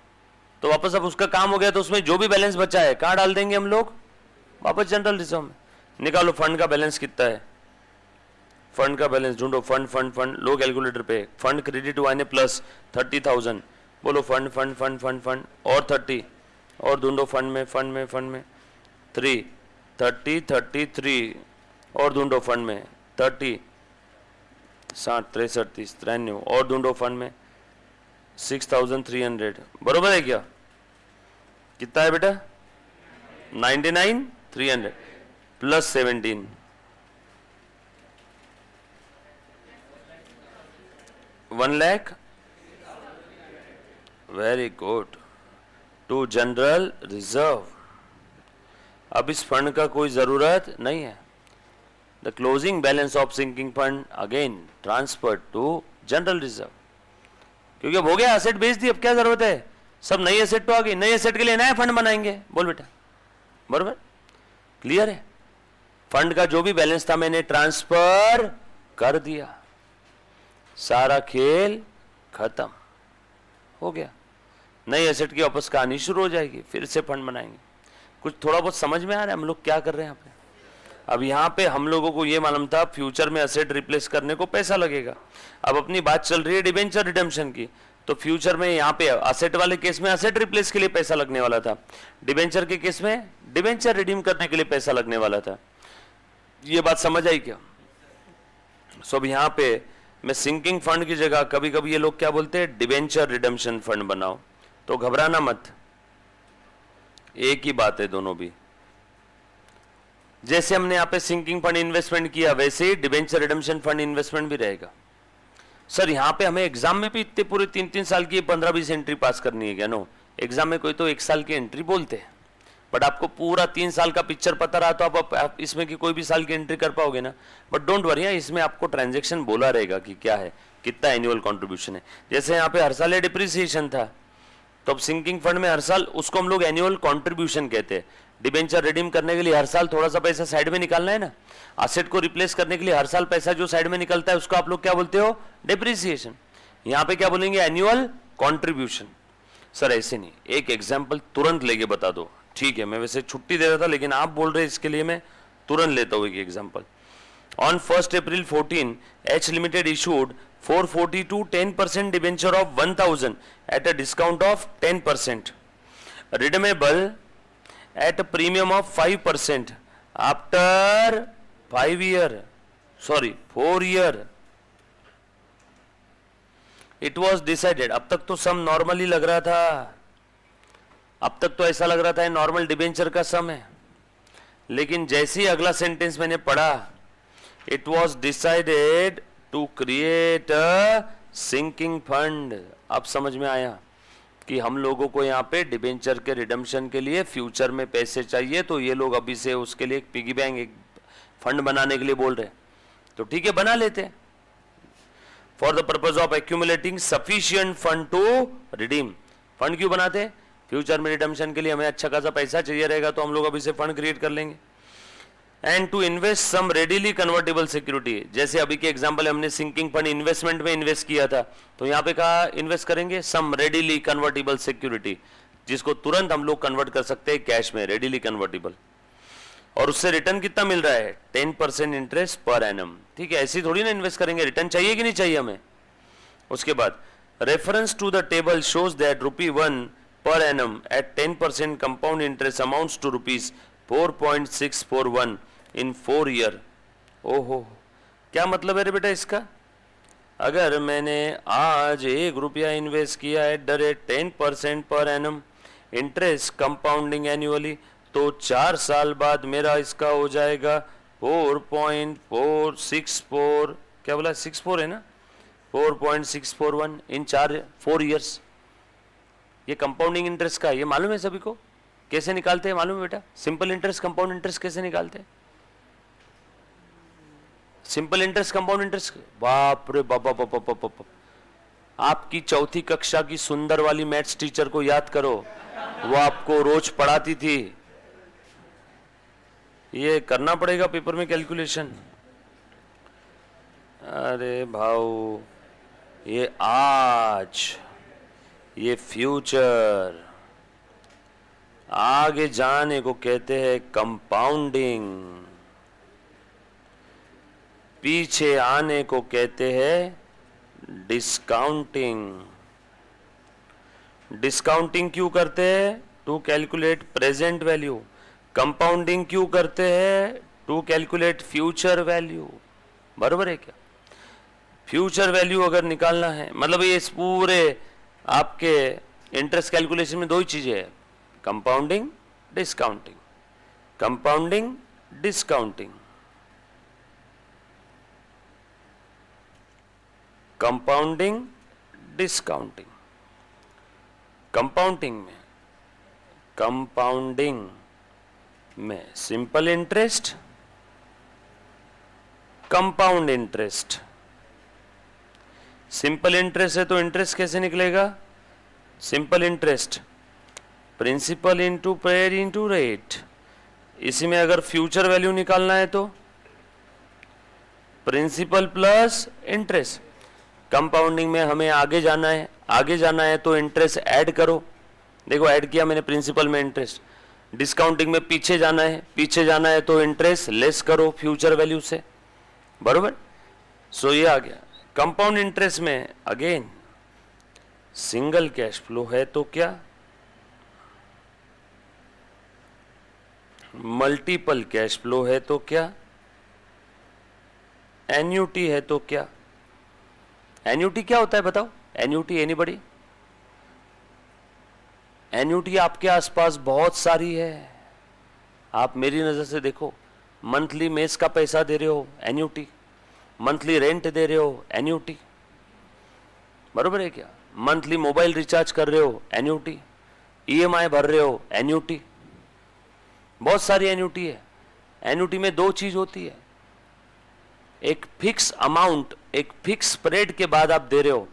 तो वापस अब उसका काम हो गया तो उसमें जो भी बैलेंस बचा है कहां डाल देंगे हम लोग? वापस जनरल रिजर्व में। निकालो फंड का बैलेंस कितना है, फंड का बैलेंस ढूंढो, फंड फंड फंड, लो कैलकुलेटर पे, फंड क्रेडिट हुआ है प्लस 30,000, बोलो fund fund fund fund fund और 30 और ढूंढो फंड में 3 30 33 और ढूंढो फंड में 30 60 63 30 93 और ढूंढो फंड में 6300, बरोबर है क्या? कितना है बेटा? 99,300 plus 17 1 lakh, very good, to general reserve. अब इस फंड का कोई जरूरत नहीं है। The closing balance of sinking fund again transfer to general reserve, क्योंकि अब हो गया, एसेट बेच दी, अब क्या जरूरत है? सब नई एसेट तो आ गई, नई एसेट के लिए नया फंड बनाएंगे, बोल बेटा, बरोबर, क्लियर है? फंड का जो भी बैलेंस था मैंने ट्रांसफर कर दिया, सारा खेल खत्म हो गया, नई एसेट की वापस कहानी शुरू हो जाएगी, फिर से फंड बनाएंगे। कुछ थोड़ा बहुत समझ में आ रहा है हम लोग क्या कर रहे हैं यहाँ पे? अब यहाँ पे हम लोगों को ये मालूम था फ्यूचर में एसेट रिप्लेस करने को पैसा लगेगा। अब अपनी बात चल रही है डिबेंचर रिडेम्पशन की, तो फ्यूचर में यहाँ पे एसेट वाले केस में एसेट रिप्लेस के लिए पैसा लगने वाला था, डिबेंचर के केस में डिबेंचर रिडीम करने के लिए पैसा लगने वाला था। ये बात समझ आई क्या? अब यहाँ पे मैं सिंकिंग फंड की जगह कभी कभी ये लोग क्या बोलते हैं, डिबेंचर रिडेम्पशन फंड बनाओ, तो घबराना मत, एक ही बात है दोनों भी। जैसे हमने यहाँ पे सिंकिंग फंड इन्वेस्टमेंट किया वैसे ही डिबेंचर रिडेम्पशन फंड इन्वेस्टमेंट भी रहेगा। सर यहाँ पे हमें एग्जाम में भी इतने पूरे 3-3 साल की 15-20 एंट्री पास करनी है क्या? नो, एग्जाम में कोई तो 1 साल की एंट्री बोलते हैं, बट आपको पूरा 3 साल का पिक्चर पता रहा तो आप इसमें की कोई भी साल की एंट्री कर पाओगे ना। बट डोंट वरी, इसमें आपको ट्रांजेक्शन बोला रहेगा कि क्या है, कितना एनुअल कॉन्ट्रीब्यूशन है। जैसे यहाँ पे हर साल ये डिप्रिसिएशन था, तो अब सिंकिंग फंड में हर साल उसको हम लोग एनुअल कॉन्ट्रीब्यूशन कहते हैं। डिबेंचर रिडीम करने के लिए हर साल थोड़ा सा पैसा साइड में निकालना है ना, एसेट को रिप्लेस करने के लिए हर साल पैसा जो साइड में निकलता है उसको आप लोग क्या बोलते हो? डिप्रिसिएशन। यहाँ पे क्या बोलेंगे? Annual contribution. सर ऐसे नहीं, एक एग्जाम्पल तुरंत लेके बता दो। ठीक है, मैं वैसे छुट्टी दे रहा था लेकिन आप बोल रहे इसके लिए मैं तुरंत लेता हूँ एक example. On 1 April 14 H Limited issued 442 10% debenture of 1000 at a discount of 10%, redeemable at a premium of 5% after 4 year. It was decided, अब तक तो सम नॉर्मली लग रहा था, अब तक तो ऐसा लग रहा था नॉर्मल डिबेंचर का सम है, लेकिन जैसे ही अगला सेंटेंस मैंने पढ़ा, it was decided to create a sinking fund. अब समझ में आया कि हम लोगों को यहाँ पे डिबेंचर के रिडम्पशन के लिए फ्यूचर में पैसे चाहिए, तो ये लोग अभी से उसके लिए एक पिगी बैंक, एक फंड बनाने के लिए बोल रहे हैं, तो ठीक है बना लेते हैं। For the purpose of accumulating sufficient fund to redeem. Fund क्यों बनाते हैं? फ्यूचर में रिडम्पशन के लिए हमें अच्छा खासा पैसा चाहिए रहेगा, तो हम लोग अभी से फंड क्रिएट कर लेंगे। And to invest some readily convertible security, जैसे अभी के एग्जांपल हमने सिंकिंग फंड इन्वेस्टमेंट में इन्वेस्ट किया था, तो यहाँ पे कहा इन्वेस्ट करेंगे सम रेडिली कन्वर्टेबल सिक्योरिटी, जिसको तुरंत हम लोग कन्वर्ट कर सकते हैं कैश में, रेडिली कन्वर्टेबल, और उससे रिटर्न कितना मिल रहा है? 10% इंटरेस्ट पर एनम। ठीक है, ऐसी थोड़ी ना इन्वेस्ट करेंगे, रिटर्न चाहिए कि नहीं चाहिए हमें। उसके बाद reference to the table shows that ₹1 per annum at 10% compound interest amounts to ₹4.641 in 4 year. ओहो, क्या मतलब है रे बेटा इसका? अगर मैंने आज 1 रुपया इन्वेस्ट किया at the rate 10% per annum interest compounding annually, तो 4 साल बाद मेरा इसका हो जाएगा 4.464, क्या बोला 64 है ना, 4.641 इन 4 ईयर्स। ये कंपाउंडिंग इंटरेस्ट का ये मालूम है सभी को? कैसे निकालते हैं मालूम है बेटा? सिंपल इंटरेस्ट कंपाउंड इंटरेस्ट कैसे निकालते हैं? सिंपल इंटरेस्ट कंपाउंड इंटरेस्ट, बाप रे बाप बाप बाप बाप बाप। आपकी चौथी कक्षा की सुंदर वाली मैथ्स टीचर को याद करो, वो आपको रोज पढ़ाती थी। ये करना पड़ेगा पेपर में कैलकुलेशन। अरे भाऊ, ये आज, ये फ्यूचर, आगे जाने को कहते हैं कंपाउंडिंग, पीछे आने को कहते हैं डिस्काउंटिंग। डिस्काउंटिंग क्यों करते हैं? To calculate present value. Compounding क्यों करते हैं? To calculate future value. बराबर है क्या? फ्यूचर वैल्यू अगर निकालना है, मतलब ये इस पूरे आपके इंटरेस्ट कैलकुलेशन में 2 ही चीजें हैं, compounding discounting, compounding discounting. Compounding discounting. Compounding में simple interest, compound interest. Simple interest है तो इंटरेस्ट कैसे निकलेगा? Simple interest principal into period into rate. इसी में अगर फ्यूचर वैल्यू निकालना है तो प्रिंसिपल प्लस इंटरेस्ट। कंपाउंडिंग में हमें आगे जाना है, आगे जाना है तो इंटरेस्ट ऐड करो, देखो ऐड किया मैंने प्रिंसिपल में इंटरेस्ट। डिस्काउंटिंग में पीछे जाना है, पीछे जाना है तो इंटरेस्ट लेस करो फ्यूचर वैल्यू से, बरोबर। सो ये आ गया। कंपाउंड इंटरेस्ट में अगेन सिंगल कैश फ्लो है तो क्या, मल्टीपल कैश फ्लो है तो क्या, एन्युटी है तो क्या। एन्युटी क्या होता है बताओ? Annuity anybody? एन्युटी आपके आसपास बहुत सारी है, आप मेरी नजर से देखो। मंथली मेस का पैसा दे रहे हो, एन्युटी। मंथली रेंट दे रहे हो, एन्युटी, बरोबर है क्या? मंथली मोबाइल रिचार्ज कर रहे हो, एन्युटी। ईएमआई भर रहे हो, एन्युटी। बहुत सारी एन्युटी है। एन्युटी में 2 चीज होती है, एक फिक्स अमाउंट, एक फिक्स स्प्रेड के बाद आप दे रहे हो,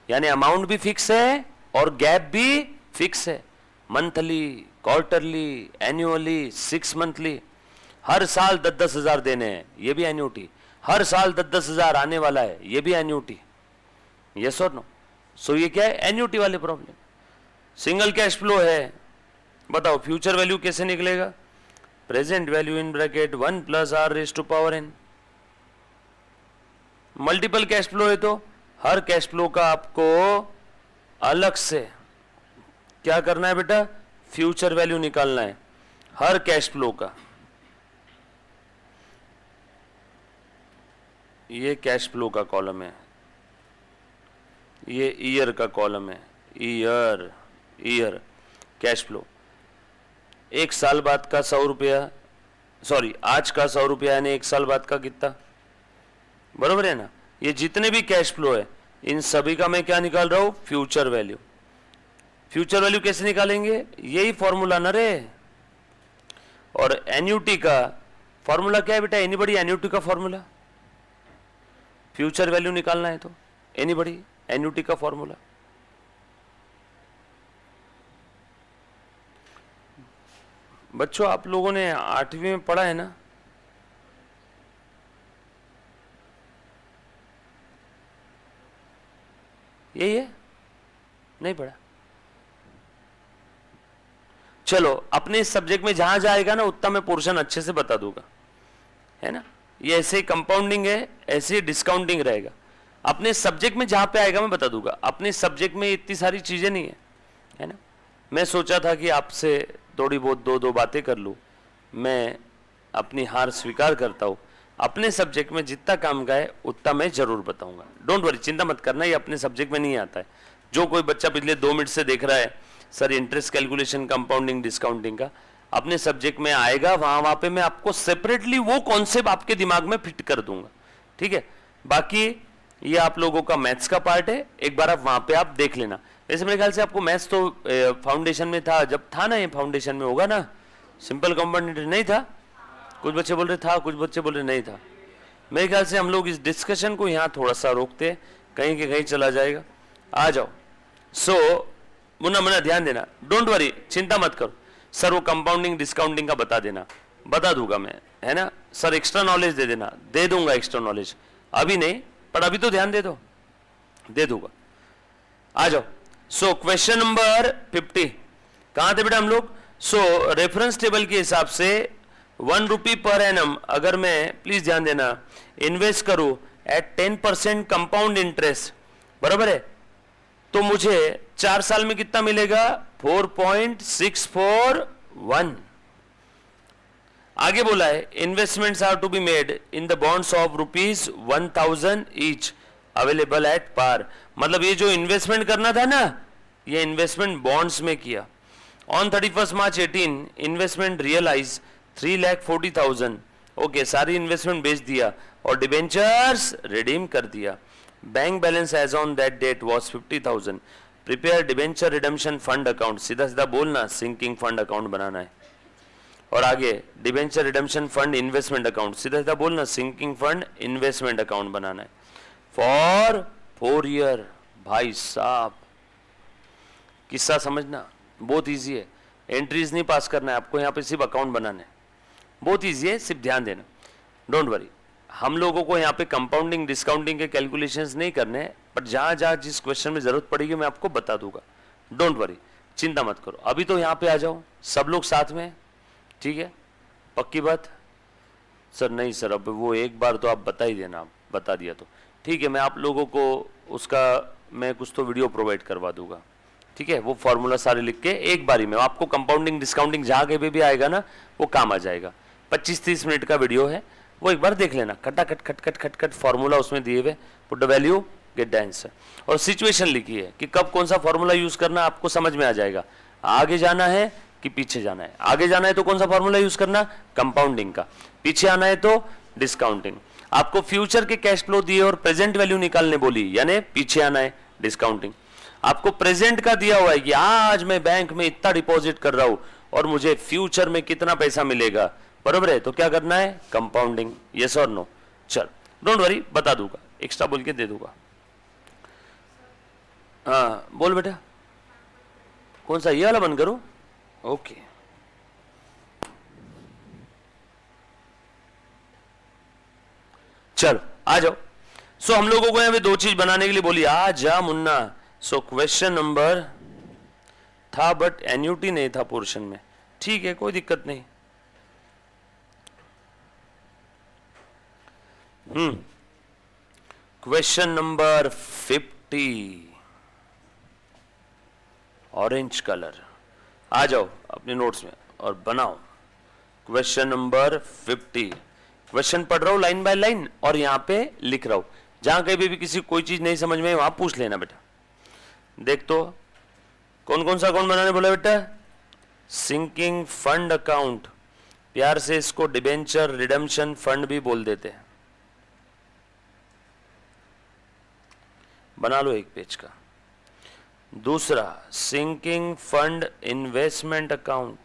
यानी अमाउंट भी फिक्स है और गैप भी फिक्स है। मंथली, क्वार्टरली, एन्युअली, 6 मंथली, हर साल 10-10 हजार देने हैं, ये भी एन्युटी। हर साल 10-10 हजार आने वाला है, ये भी एन्युटी। यस और नो? सो ये क्या है? एन्युटी वाले प्रॉब्लम। सिंगल कैश फ्लो है, बताओ फ्यूचर वैल्यू कैसे निकलेगा? Present value in bracket 1 + r⁻n। Multiple cash flow है तो हर कैश फ्लो का आपको अलग से क्या करना है बेटा? फ्यूचर वैल्यू निकालना है हर कैश फ्लो का। ये कैश फ्लो का कॉलम है, ये ईयर का कॉलम है, ईयर कैश फ्लो। 1 साल बाद का 100 रुपया, सॉरी आज का 100 रुपया यानी 1 साल बाद का कितना, बरोबर है ना? ये जितने भी कैश फ्लो है इन सभी का मैं क्या निकाल रहा हूं? Future value. फ्यूचर वैल्यू कैसे निकालेंगे? यही फॉर्मूला ना रे। और एन्युटी का फॉर्मूला क्या है बेटा? एनीबडी? एन्युटी का फॉर्मूला फ्यूचर वैल्यू निकालना है तो एनीबडी? एन्युटी का फॉर्मूला। बच्चों आप लोगों ने 8वीं में पढ़ा है ना? यही है? नहीं पढ़ा? चलो अपने इस सब्जेक्ट में जहां जाएगा ना उतना मैं पोर्शन अच्छे से बता दूंगा, है ना? ये ऐसे कंपाउंडिंग है, ऐसे डिस्काउंटिंग रहेगा। अपने सब्जेक्ट में जहां पे आएगा मैं बता दूंगा। अपने सब्जेक्ट में इतनी सारी चीजें नहीं है ना? मैं सोचा था कि आपसे थोड़ी बहुत 2-2 बातें कर लूं। मैं अपनी हार स्वीकार करता हूं, अपने सब्जेक्ट में जितना काम का है उतना मैं जरूर बताऊंगा, डोंट वरी, चिंता मत करना, ये अपने सब्जेक्ट में नहीं आता है। जो कोई बच्चा पिछले 2 मिनट से देख रहा है sir interest calculation, compounding, discounting का, अपने सब्जेक्ट में आएगा, वहां पे मैं आपको सेपरेटली वो कॉन्सेप्ट आपके दिमाग में फिट कर दूंगा, ठीक है। बाकी ये आप लोगों का मैथ्स का पार्ट है, एक बार आप वहां पे आप देख लेना। वैसे मेरे ख्याल से आपको मैथ्स तो फाउंडेशन में था, जब था ना, ये फाउंडेशन में होगा ना, सिंपल कंपाउंड नहीं था? कुछ बच्चे बोल रहे था, कुछ बच्चे बोल रहे नहीं था। मेरे ख्याल से हम लोग इस डिस्कशन को यहाँ थोड़ा सा रोकते हैं, कहीं के कहीं चला जाएगा। आ जाओ। सो मुन्ना मुन्ना ध्यान देना, डोंट वरी, चिंता मत करो। सर वो कंपाउंडिंग डिस्काउंटिंग का बता देना, बता दूंगा मैं, है ना। सर एक्स्ट्रा नॉलेज दे देना, दे दूंगा एक्स्ट्रा नॉलेज, अभी नहीं पर अभी तो ध्यान दे दो, दे दूंगा। आ जाओ। सो क्वेश्चन नंबर 50 कहां थे बेटा हम लोग? सो रेफरेंस टेबल के हिसाब से 1 रुपी पर एनम अगर मैं, प्लीज ध्यान देना, इन्वेस्ट करूं एट 10% कंपाउंड इंटरेस्ट, बराबर है, तो मुझे 4 साल में कितना मिलेगा? 4.641। आगे बोला है investments are to be made in the bonds of ₹1000 each available at par. मतलब ये जो इन्वेस्टमेंट करना था ना, ये इन्वेस्टमेंट बॉन्ड्स में किया। On 31 March 18 investment realise 3,40,000। Okay, सारी इन्वेस्टमेंट बेच दिया और डिबेंचर्स रिडीम कर दिया। Bank balance as on that date was 50,000। Prepare debenture redemption fund account, सीधा सीधा बोलना, सिंकिंग फंड अकाउंट बनाना है। और आगे debenture redemption fund investment account, सीधा सीधा बोलना, सिंकिंग फंड इन्वेस्टमेंट अकाउंट बनाना है फॉर 4 ईयर। भाई साहब किस्सा समझना बहुत इजी है, एंट्रीज नहीं पास करना है आपको, यहाँ पे सिर्फ अकाउंट बनाना है, बहुत इजी है, सिर्फ ध्यान देना, डोंट वरी। हम लोगों को यहाँ पे कंपाउंडिंग डिस्काउंटिंग के कैलकुलेशंस नहीं करने हैं, पर जहां जहां जिस क्वेश्चन में जरूरत पड़ेगी मैं आपको बता दूंगा, डोंट वरी, चिंता मत करो। अभी तो यहाँ पे आ जाओ सब लोग साथ में, ठीक है, पक्की बात? सर नहीं सर, अब वो एक बार तो आप बता ही देना, आप बता दिया तो ठीक है, मैं आप लोगों को उसका मैं कुछ तो वीडियो प्रोवाइड करवा दूंगा, ठीक है। वो फॉर्मूला सारे लिख के एक बारी में आपको कंपाउंडिंग डिस्काउंटिंग जहां कहीं भी आएगा ना, वो काम आ जाएगा। 25-30 मिनट का वीडियो है, वो एक बार देख लेना, खटाखट खटखट खटखट फॉर्मूला उसमें दिए हुए, put the value get the answer, और सिचुएशन लिखी है कि कब कौन सा फॉर्मूला यूज करना आपको समझ में आ जाएगा। आगे जाना है कि पीछे जाना है? आगे जाना है तो कौन सा फॉर्मूला यूज करना? कंपाउंडिंग का। पीछे आना है तो डिस्काउंटिंग। आपको फ्यूचर के कैश फ्लो दिए और प्रेजेंट वैल्यू निकालने बोली, यानी पीछे आना है, डिस्काउंटिंग। आपको प्रेजेंट का दिया हुआ है कि आज मैं बैंक में इतना डिपॉजिट कर रहा हूं और मुझे फ्यूचर में कितना पैसा मिलेगा, बरोबर है, तो क्या करना है? कंपाउंडिंग। यस और नो? चल डोंट वरी, बता दूंगा, एक्स्ट्रा बोल के दे दूंगा। हाँ बोल बेटा, कौन सा, ये वाला बंद करूं? ओके चलो आ जाओ। सो हम लोगों को यहाँ पे 2 चीज बनाने के लिए बोली, आ जा मुन्ना। सो क्वेश्चन नंबर था बट एन्यूटी नहीं था पोर्शन में, ठीक है, कोई दिक्कत नहीं। क्वेश्चन नंबर 50 ऑरेंज कलर, आ जाओ अपने नोट्स में और बनाओ। क्वेश्चन नंबर 50, क्वेश्चन पढ़ रहा हूं लाइन बाय लाइन और यहां पे लिख रहा हूं, जहां कहीं भी किसी कोई चीज नहीं समझ में वहां पूछ लेना बेटा। देख तो कौन कौन सा अकाउंट बनाने बोला बेटा? सिंकिंग फंड अकाउंट, प्यार से इसको डिबेंचर रिडेम्पशन फंड भी बोल देते हैं। बना लो एक पेज का। दूसरा सिंकिंग फंड इन्वेस्टमेंट अकाउंट,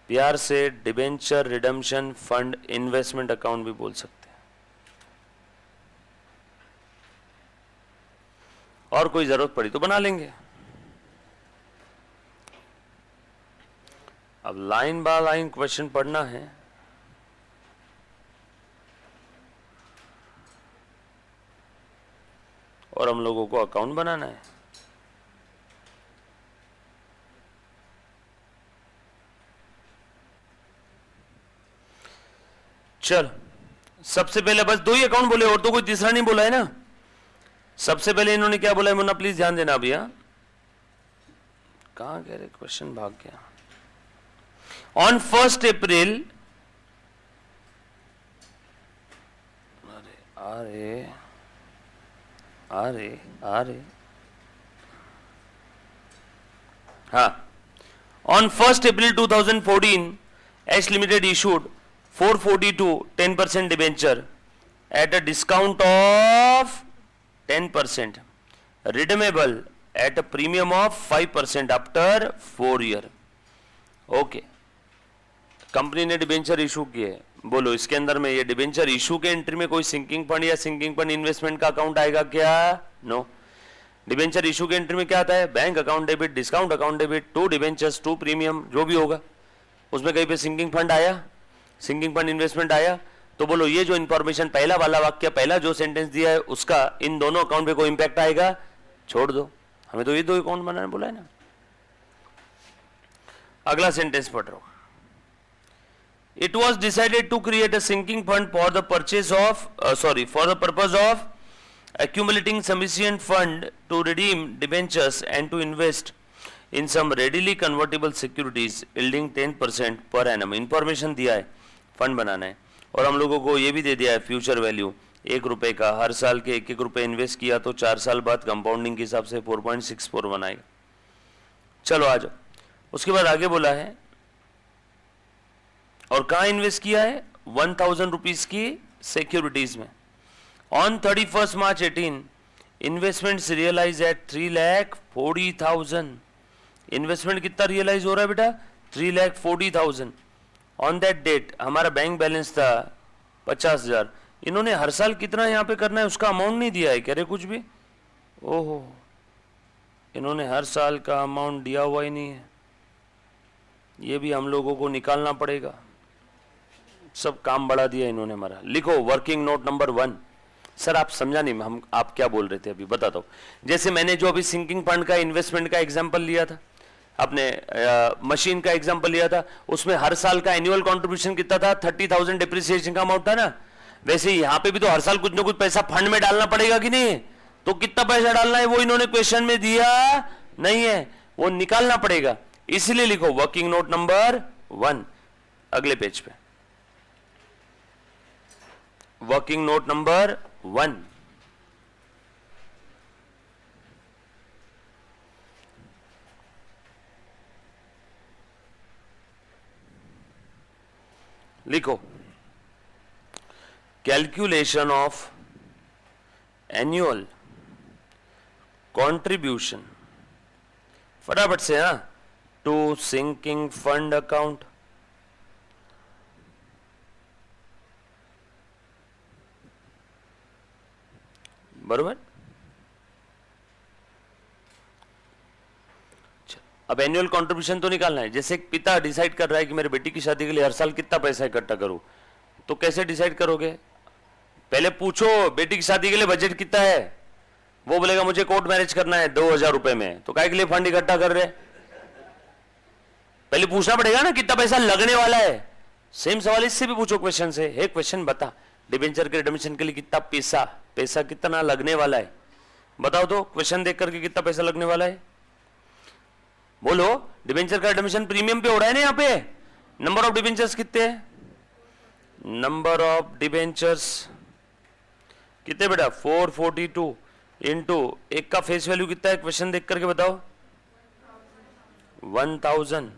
प्यार से debenture redemption fund investment account भी बोल सकते हैं। और कोई जरूरत पड़ी तो बना लेंगे। अब लाइन बाय लाइन क्वेश्चन पढ़ना है। और हम लोगों को अकाउंट बनाना है। चल सबसे पहले बस 2 ही अकाउंट बोले और तो कोई तीसरा नहीं बोला है ना। सबसे पहले इन्होंने क्या बोला है मुन्ना, प्लीज ध्यान देना भैया। कहां कह रहे क्वेश्चन भाग गया। ऑन 1st अप्रैल, अरे हाँ, on 1st April 2014, H Limited issued 442 10% debenture at a discount of 10%, redeemable at a premium of 5% after 4 year. Okay, company ने डिबेंचर इशू किए, बोलो इसके अंदर में ये डिबेंचर इशू के एंट्री में कोई सिंकिंग फंड या सिंकिंग फंड इन्वेस्टमेंट का अकाउंट आएगा क्या? नो। डिबेंचर इशू के एंट्री में क्या आता है? Bank account debit, discount account debit, to debentures, to premium, जो भी होगा उसमें कहीं पे सिंकिंग फंड आया, सिंकिंग फंड इन्वेस्टमेंट आया, तो बोलो ये जो इंफॉर्मेशन पहला वाला वाक्य, पहला जो सेंटेंस दिया है उसका इन दोनों अकाउंट पे कोई इंपैक्ट आएगा? छोड़ दो, हमें तो ये दो अकाउंट बनाने बोला है ना। अगला सेंटेंस पढ़ रहा हूं। It was decided to create a sinking fund for the purpose of accumulating sufficient fund to redeem debentures and to invest in some readily convertible securities yielding 10% per annum. Information दिया है, fund बनाना है, और हम लोगों को ये भी दे दिया है फ्यूचर वैल्यू 1 रुपए का, हर साल के 1-1 रुपए इन्वेस्ट किया तो 4 साल बाद कंपाउंडिंग के हिसाब से 4.64 बनाएगा। चलो आ जाओ, उसके बाद आगे बोला है, और कहाँ इन्वेस्ट किया है? 1000 रुपीज की सिक्योरिटीज में। On 31st March 18, investments realise at 3,40,000। Investment कितना रियलाइज हो रहा है बेटा? 3,40,000। ऑन दैट डेट हमारा बैंक बैलेंस था 50,000। इन्होंने हर साल कितना यहाँ पे करना है उसका अमाउंट नहीं दिया है, कह रहे कुछ भी। ओहो, इन्होंने हर साल का अमाउंट दिया हुआ ही नहीं है, ये भी हम लोगों को निकालना पड़ेगा। सब काम बढ़ा दिया इन्होंने हमारा। लिखो वर्किंग नोट नंबर 1। सर आप समझा नहीं, हम आप क्या बोल रहे थे अभी, बताता हूं। जैसे मैंने जो अभी सिंकिंग फंड का इन्वेस्टमेंट का एग्जांपल लिया था, अपने मशीन का एग्जांपल लिया था, उसमें हर साल का एनुअल कंट्रीब्यूशन कितना था? 30,000 डिप्रिसिएशन का अमाउंट था ना। वैसे यहाँ पे भी तो हर साल कुछ ना कुछ पैसा फंड में डालना पड़ेगा कि नहीं? तो कितना पैसा डालना है वो इन्होंने क्वेश्चन में दिया नहीं है, वो निकालना पड़ेगा। इसलिए लिखो वर्किंग नोट नंबर 1 अगले पेज पे। वर्किंग नोट नंबर 1, लिखो कैलकुलेशन ऑफ एनुअल कंट्रीब्यूशन, फटाफट से हाँ, टू सिंकिंग फंड अकाउंट। बरोबर। अब एनुअल कंट्रीब्यूशन तो निकालना है। जैसे एक पिता डिसाइड कर रहा है कि मेरे बेटी की शादी के लिए हर साल कितना पैसा इकट्ठा करूं, तो कैसे डिसाइड करोगे? पहले पूछो बेटी की शादी के लिए बजट कितना है, वो बोलेगा मुझे कोर्ट मैरिज करना है 2,000 रुपए में, तो काय के लिए फंड इकट्ठा कर रहे? पहले पूछना पड़ेगा ना कितना पैसा लगने वाला है। सेम सवाल इससे भी पूछो क्वेश्चन से, हे क्वेश्चन बता डिबेंचर के रिडम्पशन के लिए कितना पैसा कितना लगने वाला है, बताओ तो क्वेश्चन देख करके कितना पैसा लगने वाला है। बोलो डिबेंचर का रिडम्पशन प्रीमियम पे हो रहा है ना, यहाँ पे नंबर ऑफ डिबेंचर्स कितने हैं? नंबर ऑफ डिबेंचर्स कितने बेटा? 442 इंटू एक का फेस वैल्यू कितना है, क्वेश्चन देख करके बताओ। 1000,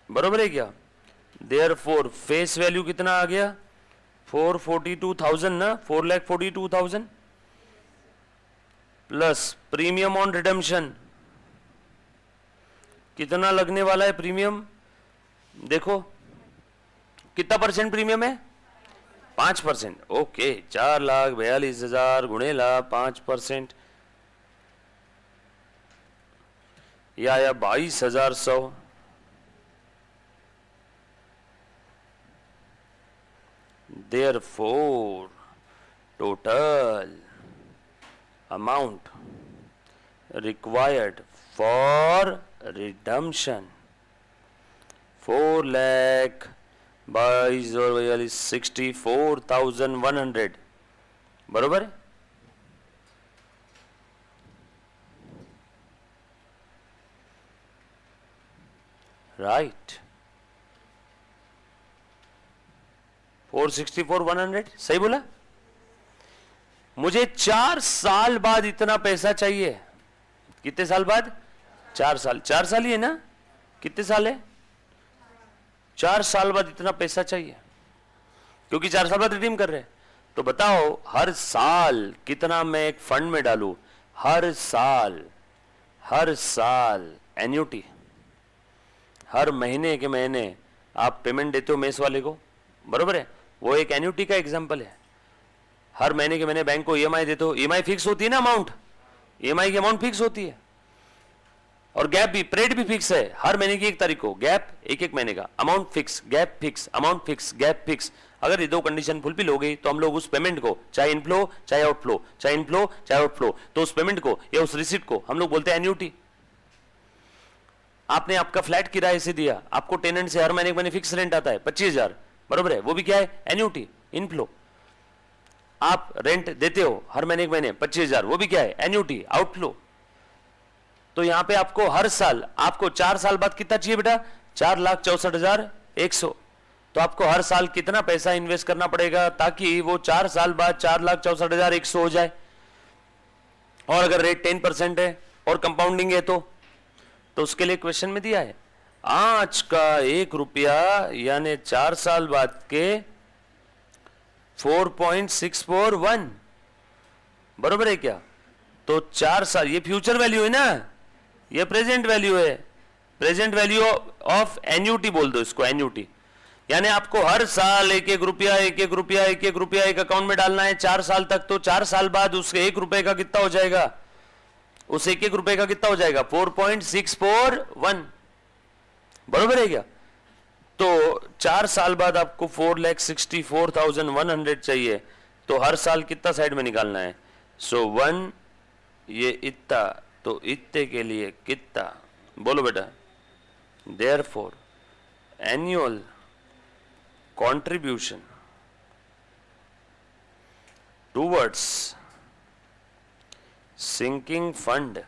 बरोबर है क्या? देयरफॉर फेस वैल्यू कितना आ गया? 442,000 ना, 4,42,000 प्लस प्रीमियम ऑन रिडम्पशन कितना लगने वाला है? प्रीमियम देखो कितना परसेंट प्रीमियम है? 5%। ओके, 4,42,000 गुणेला 5%, या 22,100। Therefore, total amount required for redemption 4,64,100, बरोबर है? राइट 464,100 सही बोला। मुझे 4 साल बाद इतना पैसा चाहिए। कितने साल बाद? 4 साल। 4 साल ही है ना? कितने साल है? 4 साल बाद इतना पैसा चाहिए, क्योंकि 4 साल बाद रिडीम कर रहे हैं। तो बताओ हर साल कितना मैं एक फंड में डालूं? हर साल एन्युटी, हर महीने के महीने आप पेमेंट देते हो मेस वाले को, बरोबर है? वो एक एन्युटी का एग्जांपल है। हर महीने के महीने बैंक को ईएमआई देते हो, ईएमआई फिक्स होती है ना, अमाउंट, ईएमआई की अमाउंट फिक्स होती है, और गैप भी, पीरियड भी फिक्स है। हर महीने की 1 तारीख को गैप, एक महीने का, amount fix, gap fix, amount fix, gap fix. अगर ये 2 कंडीशन फुलफिल हो गई तो हम लोग उस पेमेंट को, चाहे इनफ्लो चाहे आउटफ्लो, चाहे इनफ्लो चाहे आउटफ्लो, तो उस पेमेंट को या उस रिसीट को हम लोग बोलते हैं एन्युटी। आपने आपका फ्लैट किराए से दिया, आपको टेनेंट से हर महीने के महीने फिक्स रेंट आता है 25,000, बरोबर है? वो भी क्या है? Annuity, inflow. आप रेंट देते हो हर महीने के महीने 25,000, वो भी क्या है? Annuity, outflow. तो यहां पे आपको हर साल, आपको 4 साल बाद कितना चाहिए बेटा? 4,64,100। तो आपको हर साल कितना पैसा इन्वेस्ट करना पड़ेगा ताकि वो 4 साल बाद 4,64,100 हो जाए? और अगर रेट 10% है और कंपाउंडिंग है तो उसके लिए क्वेश्चन में दिया है आज का 1 रुपया यानी 4 साल बाद के 4.641, बरोबर है क्या? तो 4 साल, ये फ्यूचर वैल्यू है ना, ये प्रेजेंट वैल्यू है, प्रेजेंट वैल्यू ऑफ एन्युटी बोल दो इसको, एन्युटी। यानी आपको हर साल 1-1 रुपया, 1-1 रुपया, 1-1 रुपया एक अकाउंट में डालना है 4 साल तक। तो 4 साल बाद उसके 1 रुपए का कितना हो जाएगा? उस 1-1 रुपए का कितना हो जाएगा? 4.641, बरोबर है क्या? तो 4 साल बाद आपको 4,64,100 चाहिए, तो हर साल कितना साइड में निकालना है? सो 1 ये इतना, तो इतने के लिए कितना? बोलो बेटा। Therefore annual contribution towards sinking fund,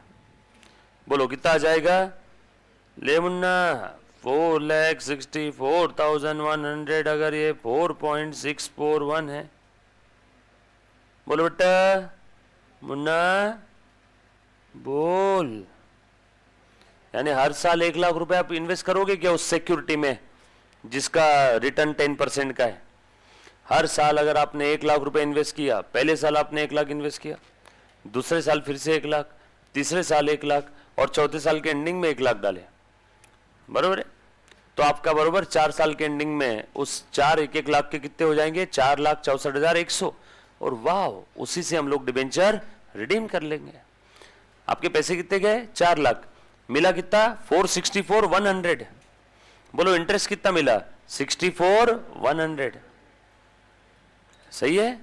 बोलो कितना आ जाएगा? ले मुन्ना 4,64,100 अगर ये 4.641 है, बोलो बेटा मुन्ना बोल। यानी हर साल 1 लाख रुपए आप इन्वेस्ट करोगे क्या उस सिक्योरिटी में जिसका रिटर्न 10% का है? हर साल अगर आपने 1 लाख रुपए इन्वेस्ट किया, पहले साल आपने 1 लाख इन्वेस्ट किया, दूसरे साल फिर से 1 लाख, तीसरे साल 1 लाख, और चौथे साल के एंडिंग में 1 लाख डाले, बरोबर है? तो आपका बरोबर 4 साल के एंडिंग में उस 1-1 लाख के कितने हो जाएंगे? 4,64,100। और वाह, उसी से हम लोग डिबेंचर रिडीम कर लेंगे। आपके पैसे कितने गए? 4 लाख। मिला कितना? 464,100। बोलो इंटरेस्ट कितना मिला? 64,100। सही है?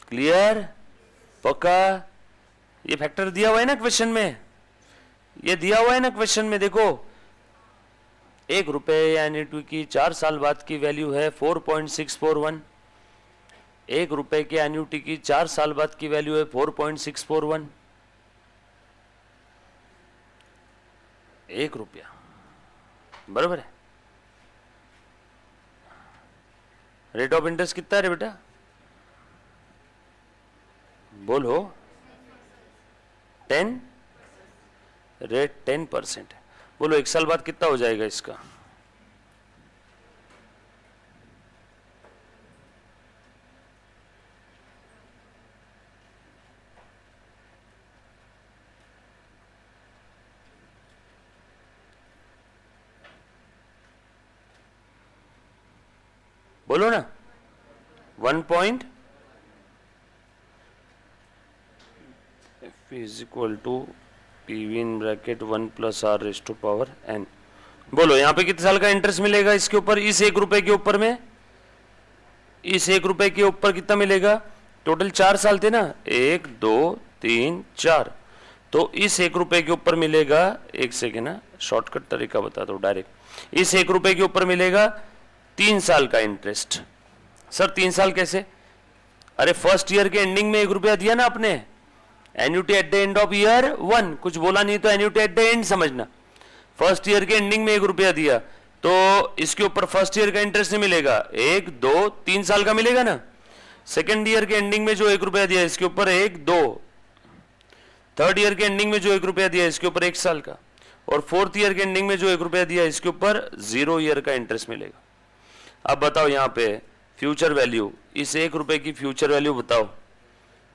क्लियर? पक्का? ये फैक्टर दिया हुआ है ना क्वेश्चन में, ये दिया हुआ है ना क्वेश्चन में। देखो 1 रुपए यानी की 4 साल बाद की वैल्यू है 4.641। 1 रुपए के एन्युटी की 4 साल बाद की वैल्यू है 4.641। 1 रुपया, बराबर है? रेट ऑफ इंटरेस्ट कितना है बेटा? बोलो 10, रेट 10% है। बोलो 1 साल बाद कितना हो जाएगा इसका? बोलो ना 1 point F is equal to PV in bracket 1 plus R raised to power n। बोलो यहाँ पे कितने साल का इंटरेस्ट मिलेगा इसके ऊपर? इस 1 रुपए के ऊपर में, इस 1 रुपए के ऊपर कितना मिलेगा? टोटल 4 साल थे ना, 1 2 3 4, तो इस 1 रुपए के ऊपर मिलेगा, 1 सेकेंड ना, शॉर्टकट तरीका बता दो डायरेक्ट। इस 1 रुपए के ऊपर मिलेगा 3 साल का इंटरेस्ट। सर 3 साल कैसे? अरे फर्स्ट ईयर के एंडिंग में 1 रुपया दिया ना आपने, annuity eight the end of year 1, कुछ बोला नहीं तो एन्युटी एट द एंड समझना। फर्स्ट ईयर के एंडिंग में 1 रुपया दिया तो इसके ऊपर फर्स्ट ईयर का इंटरेस्ट नहीं मिलेगा, 1 2 3 साल का मिलेगा ना। सेकेंड ईयर के एंडिंग में जो 1 रुपया दिया इसके ऊपर 1 2, थर्ड ईयर के एंडिंग में जो 1 रुपया दिया इसके ऊपर 1 साल का, और फोर्थ ईयर के एंडिंग में जो 1 रुपया दिया इसके ऊपर 0 ईयर का इंटरेस्ट मिलेगा। अब बताओ यहाँ पे फ्यूचर वैल्यू, इस 1 रुपए की फ्यूचर वैल्यू बताओ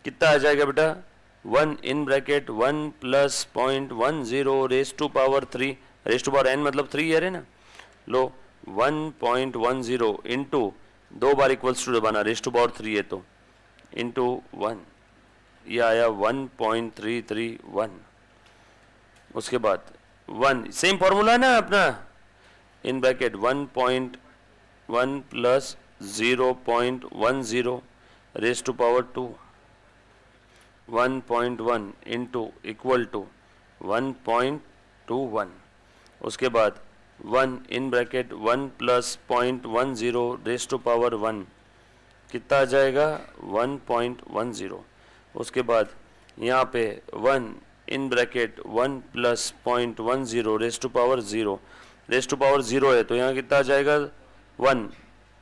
कितना आ जाएगा बेटा, 1 in bracket 1 plus 0.10 raise to power 3, raise to power n मतलब 3 ईयर है ना, लो 1.10 इंटू 2 बार इक्वल्स टू दबाना, रेस टू पावर 3 है तो इंटू 1, ये आया 1.331। उसके बाद 1 सेम फॉर्मूला है ना अपना, in bracket 1.1 plus 0.10 raise to power 2, 1.1 into equal to 1.21। उसके बाद 1 in bracket 1 plus 0.10 raise to power 1 कितना आ जाएगा 1.10। उसके बाद यहाँ पे 1 in bracket 1 plus 0.10 raise to power 0, raise to power 0 है तो यहाँ कितना आ जाएगा 1,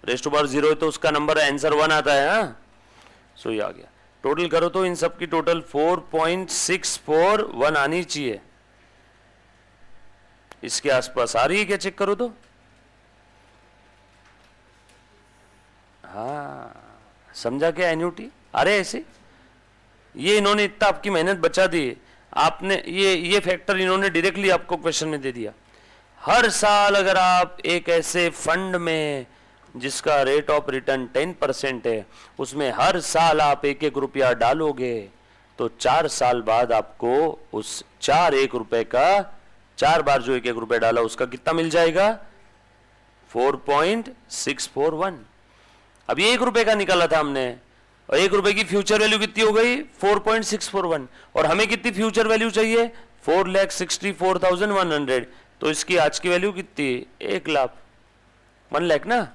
रेस टू पावर 0 है तो उसका नंबर आंसर 1 आता है। हाँ सो ये आ गया। टोटल करो तो इन सब की टोटल 4.641 आनी चाहिए, इसके आसपास आ रही है क्या, चेक करो तो। हाँ समझा क्या एन्युटी, अरे ऐसे ये इन्होंने इतना आपकी मेहनत बचा दी, आपने ये फैक्टर इन्होंने डायरेक्टली आपको क्वेश्चन में दे दिया। हर साल अगर आप एक ऐसे फंड में जिसका रेट ऑफ रिटर्न 10% है, उसमें हर साल आप 1-1 रुपया डालोगे तो 4 साल बाद आपको उस 1 रुपए का 4 बार जो 1-1 रुपया डाला उसका कितना मिल जाएगा 4.641। अब ये 1 रुपए का निकाला था हमने, और 1 रुपए की फ्यूचर वैल्यू कितनी हो गई 4.641, और हमें कितनी फ्यूचर वैल्यू चाहिए 4,64,100, तो इसकी आज की वैल्यू कितनी 1 लाख 1 लाख ना।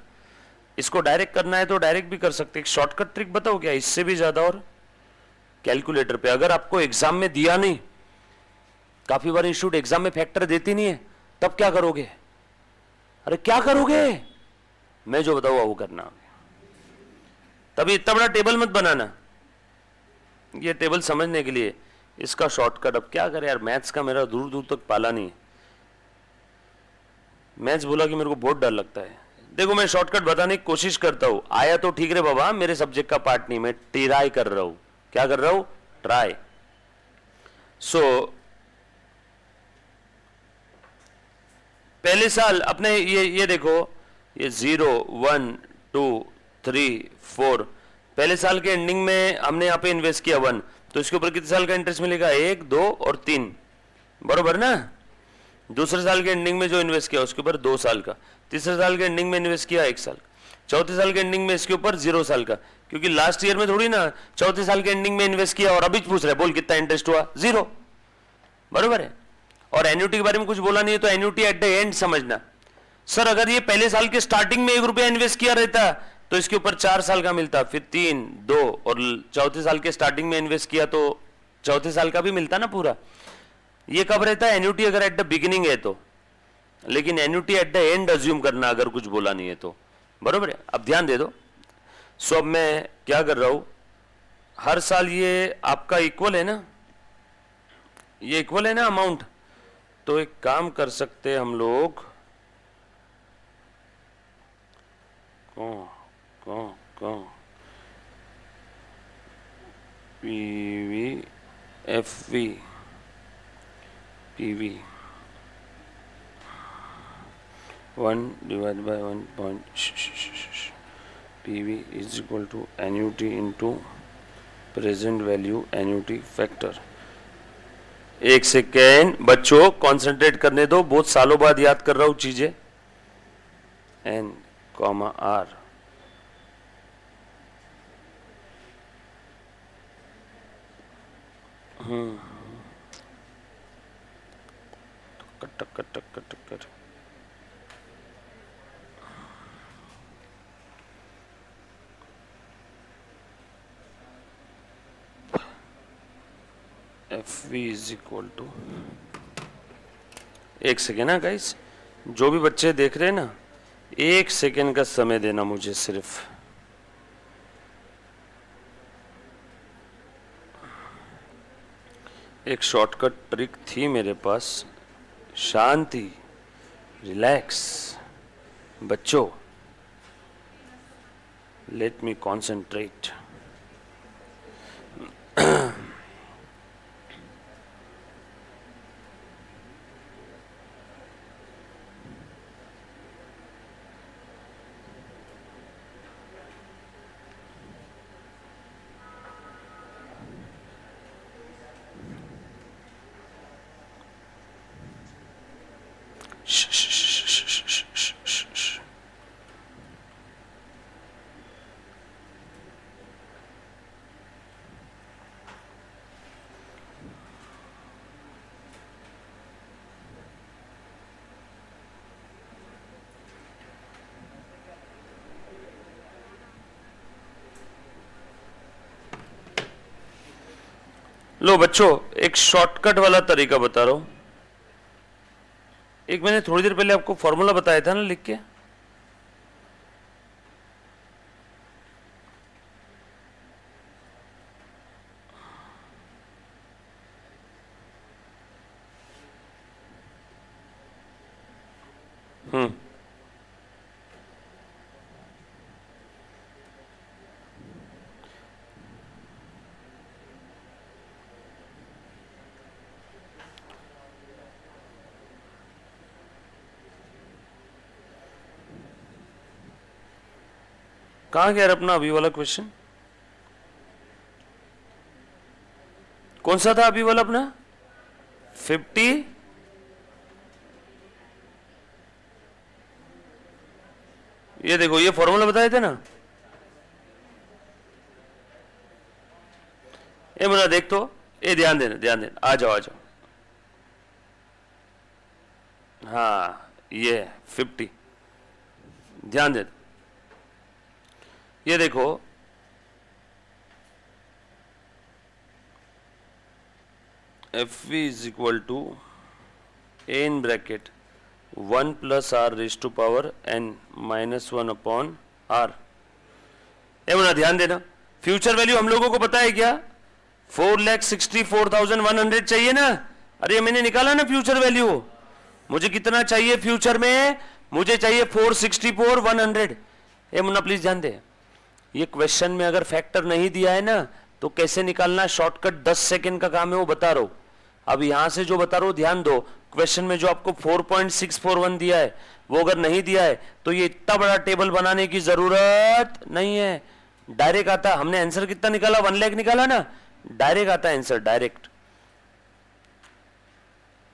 इसको डायरेक्ट करना है तो डायरेक्ट भी कर सकते, एक शॉर्टकट ट्रिक बताओ क्या, इससे भी ज्यादा, और कैलकुलेटर पे अगर आपको एग्जाम में दिया नहीं, काफी बार इंस्टीट्यूट एग्जाम में फैक्टर देती नहीं है, तब क्या करोगे, अरे क्या करोगे, मैं जो बताऊंगा वो करना। तभी इतना बड़ा टेबल मत बनाना, ये टेबल समझने के लिए, इसका शॉर्टकट। अब क्या करें यार, मैथ्स का मेरा दूर दूर तक पाला नहीं है, मैथ्स बोला कि मेरे को बहुत डर लगता है। देखो मैं शॉर्टकट बताने की कोशिश करता हूं, आया तो ठीक रे बाबा, मेरे सब्जेक्ट का पार्ट नहीं, मैं ट्राई कर रहा हूं। क्या कर रहा हूं, ट्राई। पहले साल अपने ये देखो, ये 0 1 2 3 4, पहले साल के एंडिंग में हमने यहाँ पे इन्वेस्ट किया 1, तो इसके ऊपर कितने साल का इंटरेस्ट मिलेगा 1 2 और 3, बरोबर ना। दूसरे साल के एंडिंग में जो इन्वेस्ट किया उसके ऊपर 2 साल का, तीसरे साल के एंडिंग में इन्वेस्ट किया 1 साल, चौथे साल के एंडिंग में इसके ऊपर 0 साल का, क्योंकि लास्ट ईयर में थोड़ी ना चौथे साल के एंडिंग में इन्वेस्ट किया और अभी पूछ रहे बोल कितना इंटरेस्ट हुआ 0, बरोबर है। और एन्युटी के बारे में कुछ बोला नहीं है तो एन्युटी एट द एंड समझना। सर अगर ये पहले साल के स्टार्टिंग में 1 रुपया इन्वेस्ट किया रहता तो इसके ऊपर 4 साल का मिलता, फिर 3 2, और चौथे साल के स्टार्टिंग में इन्वेस्ट किया तो चौथे साल का भी मिलता ना पूरा। ये कब रहता है एन्युटी, अगर एट द बिगिनिंग है तो, लेकिन annuity eight the and assume करना अगर कुछ बोला नहीं है तो, बरोबर है। अब ध्यान दे दो। सो अब मैं क्या कर रहा हूं, हर साल ये आपका इक्वल है ना, ये इक्वल है ना अमाउंट, तो एक काम कर सकते हैं हम लोग, PV FV PV 1 divided by 1 PV is equal to annuity into present value annuity factor। एक सेकेंड बच्चों, कंसंट्रेट करने दो, बहुत सालों बाद याद कर रहा हूं चीजें। N, R टक FV is equal to एक सेकेंड ना गाइस, जो भी बच्चे देख रहे हैं ना, 1 सेकेंड का समय देना मुझे सिर्फ। एक शॉर्टकट ट्रिक थी मेरे पास, शांति, रिलैक्स। बच्चों, लेट मी कॉन्सेंट्रेट। लो बच्चों, एक शॉर्टकट वाला तरीका बता रहा हूं। एक मैंने थोड़ी देर पहले आपको फॉर्मूला बताया था ना लिख के, कहां गया अपना अभी वाला क्वेश्चन? कौन सा था अभी वाला अपना? 50, ये देखो, ये फॉर्मूला बताए थे ना। ये मुन्ना देख तो, ये ध्यान देना, ध्यान देना, आ जाओ आ जाओ। हाँ, ये 50, ध्यान दे। ये देखो, F V is equal to A in bracket 1 plus R raise to power N minus 1 upon R. ये मुन्ना ध्यान देना, फ्यूचर वैल्यू हम लोगों को पता है क्या? 4,64,100 चाहिए ना। अरे मैंने निकाला ना फ्यूचर वैल्यू। मुझे कितना चाहिए फ्यूचर में? मुझे चाहिए 464,100। ये मुन्ना प्लीज ध्यान दे, ये क्वेश्चन में अगर फैक्टर नहीं दिया है ना तो कैसे निकालना, शॉर्टकट 10 सेकेंड का काम है, वो बता रहा हूं। अब यहां से जो बता रहा हूं ध्यान दो, क्वेश्चन में जो आपको 4.641 दिया है वो अगर नहीं दिया है तो ये इतना बड़ा टेबल बनाने की जरूरत नहीं है, डायरेक्ट आता। हमने आंसर कितना निकाला? 1 लाख निकाला ना, डायरेक्ट आता है आंसर, डायरेक्ट।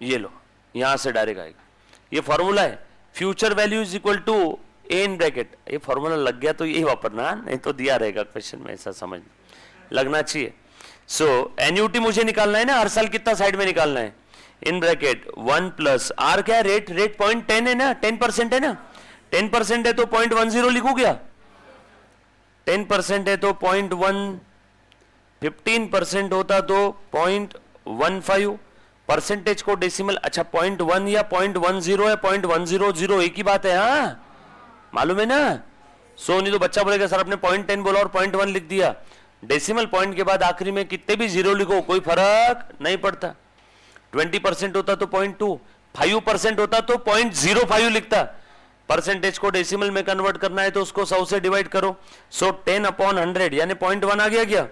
ये लो, यहां से डायरेक्ट आएगा। ये फॉर्मूला है, future value is equal to A in bracket. ये फॉर्मूला लग गया तो यही वापरना, नहीं तो दिया रहेगा क्वेश्चन में, ऐसा समझ लगना चाहिए। सो एन्यूटी मुझे निकालना है ना, हर साल कितना साइड में निकालना है? इन ब्रैकेट 1 प्लस आर, क्या रेट? रेट 0.10 है ना, 10% है ना। 10% है तो 0.10 लिखू क्या? 10% है तो 0.1, 15% होता तो 0.15। परसेंटेज को डेसिमल, अच्छा 0.1 या 0.10 है, 0.100 एक ही बात है, हाँ मालूम है ना। सो नहीं तो बच्चा बोलेगा सर आपने 0.10 बोला और 0.1 लिख दिया। डेसिमल पॉइंट के बाद आखिरी में कितने भी जीरो लिखो कोई फर्क नहीं पड़ता। 20% होता तो 0.2, 5% होता तो 0.05 लिखता। परसेंटेज को डेसिमल में कन्वर्ट करना है तो उसको 100 से डिवाइड करो। सो 10/100 यानी 0.1 आ गया क्या?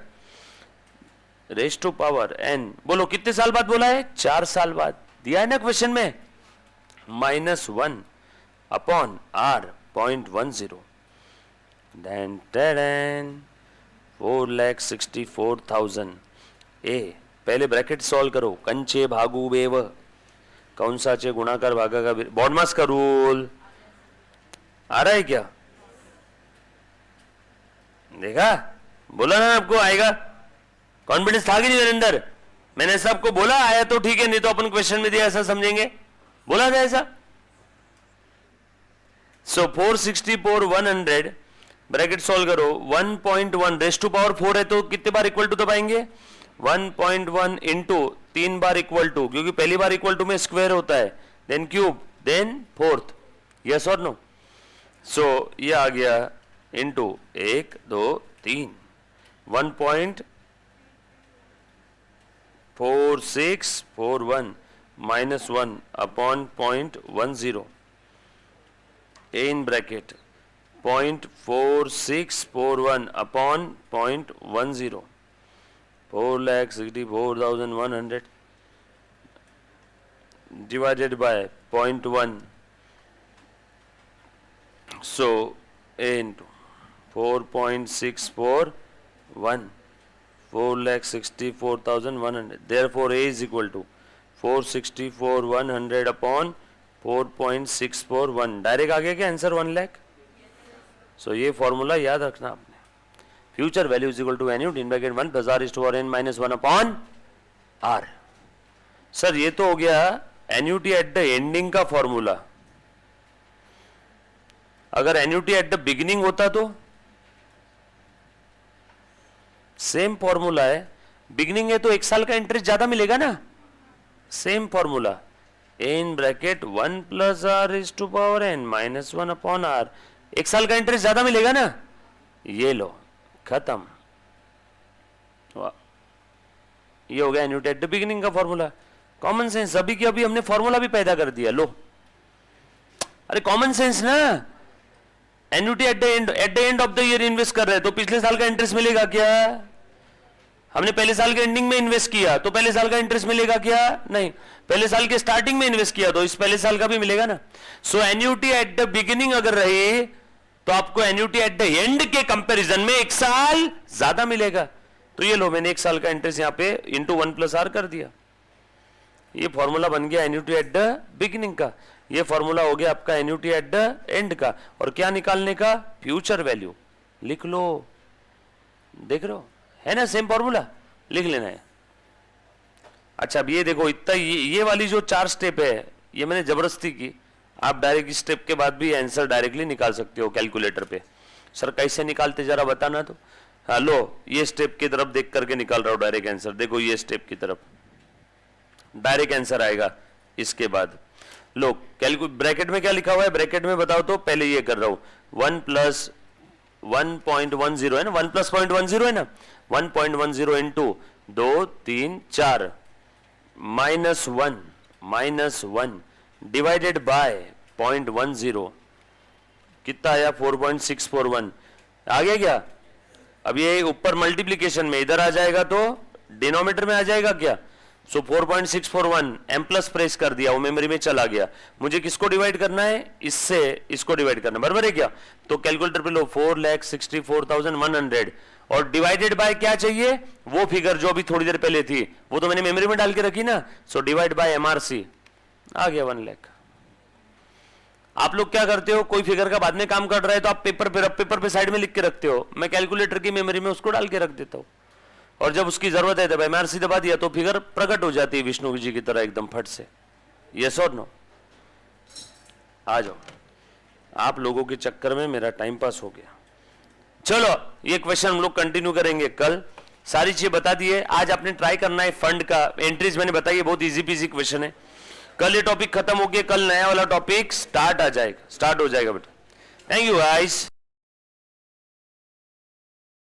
रेज टू पावर n, बोलो कितने साल बाद बोला है? 4 साल बाद दिया है ना क्वेश्चन में। -1 अपॉन r 0.10, देन 4,64,000। ए पहले ब्रैकेट सॉल्व करो, कंचे भागु बेव, कंसाचे गुणाकार भागा का बॉडमास का रूल आ रहा है क्या? देखा, बोला ना आपको आएगा, कॉन्फिडेंस था कि नहीं मेरे अंदर? मैंने सबको बोला आया तो ठीक है, नहीं तो अपन क्वेश्चन में दिया ऐसा समझेंगे, बोला था ऐसा। सो 464,100 ब्रैकेट सॉल्व करो, 1.1 रेज टू पावर 4 है तो कितने बार इक्वल टू दबाएंगे? 1.1 इंटू 3 बार इक्वल टू, क्योंकि पहली बार इक्वल टू में स्क्वायर होता है then cube, then fourth, yes और नो? सो ये आ गया into 1 2 3 1.4641 minus 1 upon 0.10 in bracket 0.4641 upon 0.10 4,64,100 divided by 0.1, so into 4.641 4,64,100, therefore A is equal to 464,100 upon 4.641. Direct आ गया क्या आंसर 1 लाख? सो ये फॉर्मूला याद रखना आपने. Future value is equal to N U in bracket 1 plus R is to R N minus 1 upon R. Sir ये तो हो गया एन्यूटी एट द एंडिंग का फॉर्मूला. अगर एन्यूटी एट द बिगिनिंग होता तो सेम फॉर्मूला है. बिगिनिंग है तो 1 साल का इंटरेस्ट ज्यादा मिलेगा ना. Same formula in bracket 1 plus R is to power N minus 1 upon R. 1 साल का इंटरेस्ट ज्यादा मिलेगा ना. ये लो खत्म. ये हो गया एन्यूटी एट द बिगिनिंग का फॉर्मूला. Common sense. अभी की अभी हमने फॉर्मूला भी पैदा कर दिया. लो अरे कॉमन सेंस ना. Annuity at the end of the year invest कर रहे हैं तो पिछले साल का इंटरेस्ट मिलेगा क्या? हमने पहले साल के एंडिंग में इन्वेस्ट किया तो पहले साल का इंटरेस्ट मिलेगा क्या? नहीं. पहले साल के स्टार्टिंग में इन्वेस्ट किया तो इस पहले साल का भी मिलेगा ना. सो एन्यूटी एट द बिगिनिंग अगर रही तो आपको एन्यूटी एट द एंड के कंपैरिजन में 1 साल ज्यादा मिलेगा. तो ये लो मैंने 1 साल का इंटरेस्ट यहां पे इंटू 1 प्लस आर कर दिया. ये फॉर्मूला बन गया एन्यूटी एट द बिगिनिंग का. ये फॉर्मूला हो गया आपका एन्यूटी एट द एंड का. और क्या निकालने का? Future value. लिख लो. देख रहे हो है ना सेम फॉर्मूला. लिख लेना है. अच्छा अब ये देखो इतना ये वाली जो 4 स्टेप है ये मैंने जबरदस्ती की. आप डायरेक्ट इस स्टेप के बाद भी आंसर डायरेक्टली निकाल सकते हो कैलकुलेटर पे. सर कैसे निकालते जरा बताना तो. हाँ लो ये स्टेप की तरफ देख करके निकाल रहा हूं डायरेक्ट आंसर. देखो ये स्टेप की तरफ डायरेक्ट आंसर आएगा. इसके बाद लो ब्रैकेट में क्या लिखा हुआ है? ब्रैकेट में बताओ तो. पहले ये कर रहा हूं 1 प्लस 1.10 है ना. 1 प्लस 0.10 है ना. 1.10 इंटू 2 3 4 माइनस 1 डिवाइडेड बाय 0.10 कितना आया? 4.641 आ गया क्या? अब ये ऊपर मल्टीप्लीकेशन में इधर आ जाएगा तो डिनोमिनेटर में आ जाएगा क्या? सो 4.641 एम प्लस प्रेस कर दिया वो मेमोरी में चला गया. मुझे किसको डिवाइड करना है? इससे इसको डिवाइड करना. बराबर है क्या? तो कैलकुलेटर पे लो 4,64,100 और डिवाइडेड बाय क्या चाहिए? वो फिगर जो अभी थोड़ी देर पहले थी वो तो मैंने मेमोरी में डाल के रखी ना. सो डिवाइड बाय एमआरसी आ गया 1 लाख. आप लोग क्या करते हो? कोई फिगर का बाद में काम कर रहा है तो आप पेपर पे साइड में लिख के रखते हो. मैं कैलकुलेटर की मेमोरी में उसको डाल के रख देता हूं और जब उसकी जरूरत है तब एमआरसी दबा दिया तो फिगर प्रकट हो जाती है विष्णु जी की तरह एकदम फट से. यस और नो? आ जाओ. आप लोगों के चक्कर में मेरा टाइम पास हो गया. चलो ये क्वेश्चन हम लोग कंटिन्यू करेंगे कल. सारी चीजें बता दिए. आज आपने ट्राई करना है फंड का एंट्रीज मैंने बताई. बहुत इजी पीजी क्वेश्चन है. कल ये टॉपिक खत्म हो गया. कल नया वाला टॉपिक स्टार्ट हो जाएगा बेटा. Thank you guys.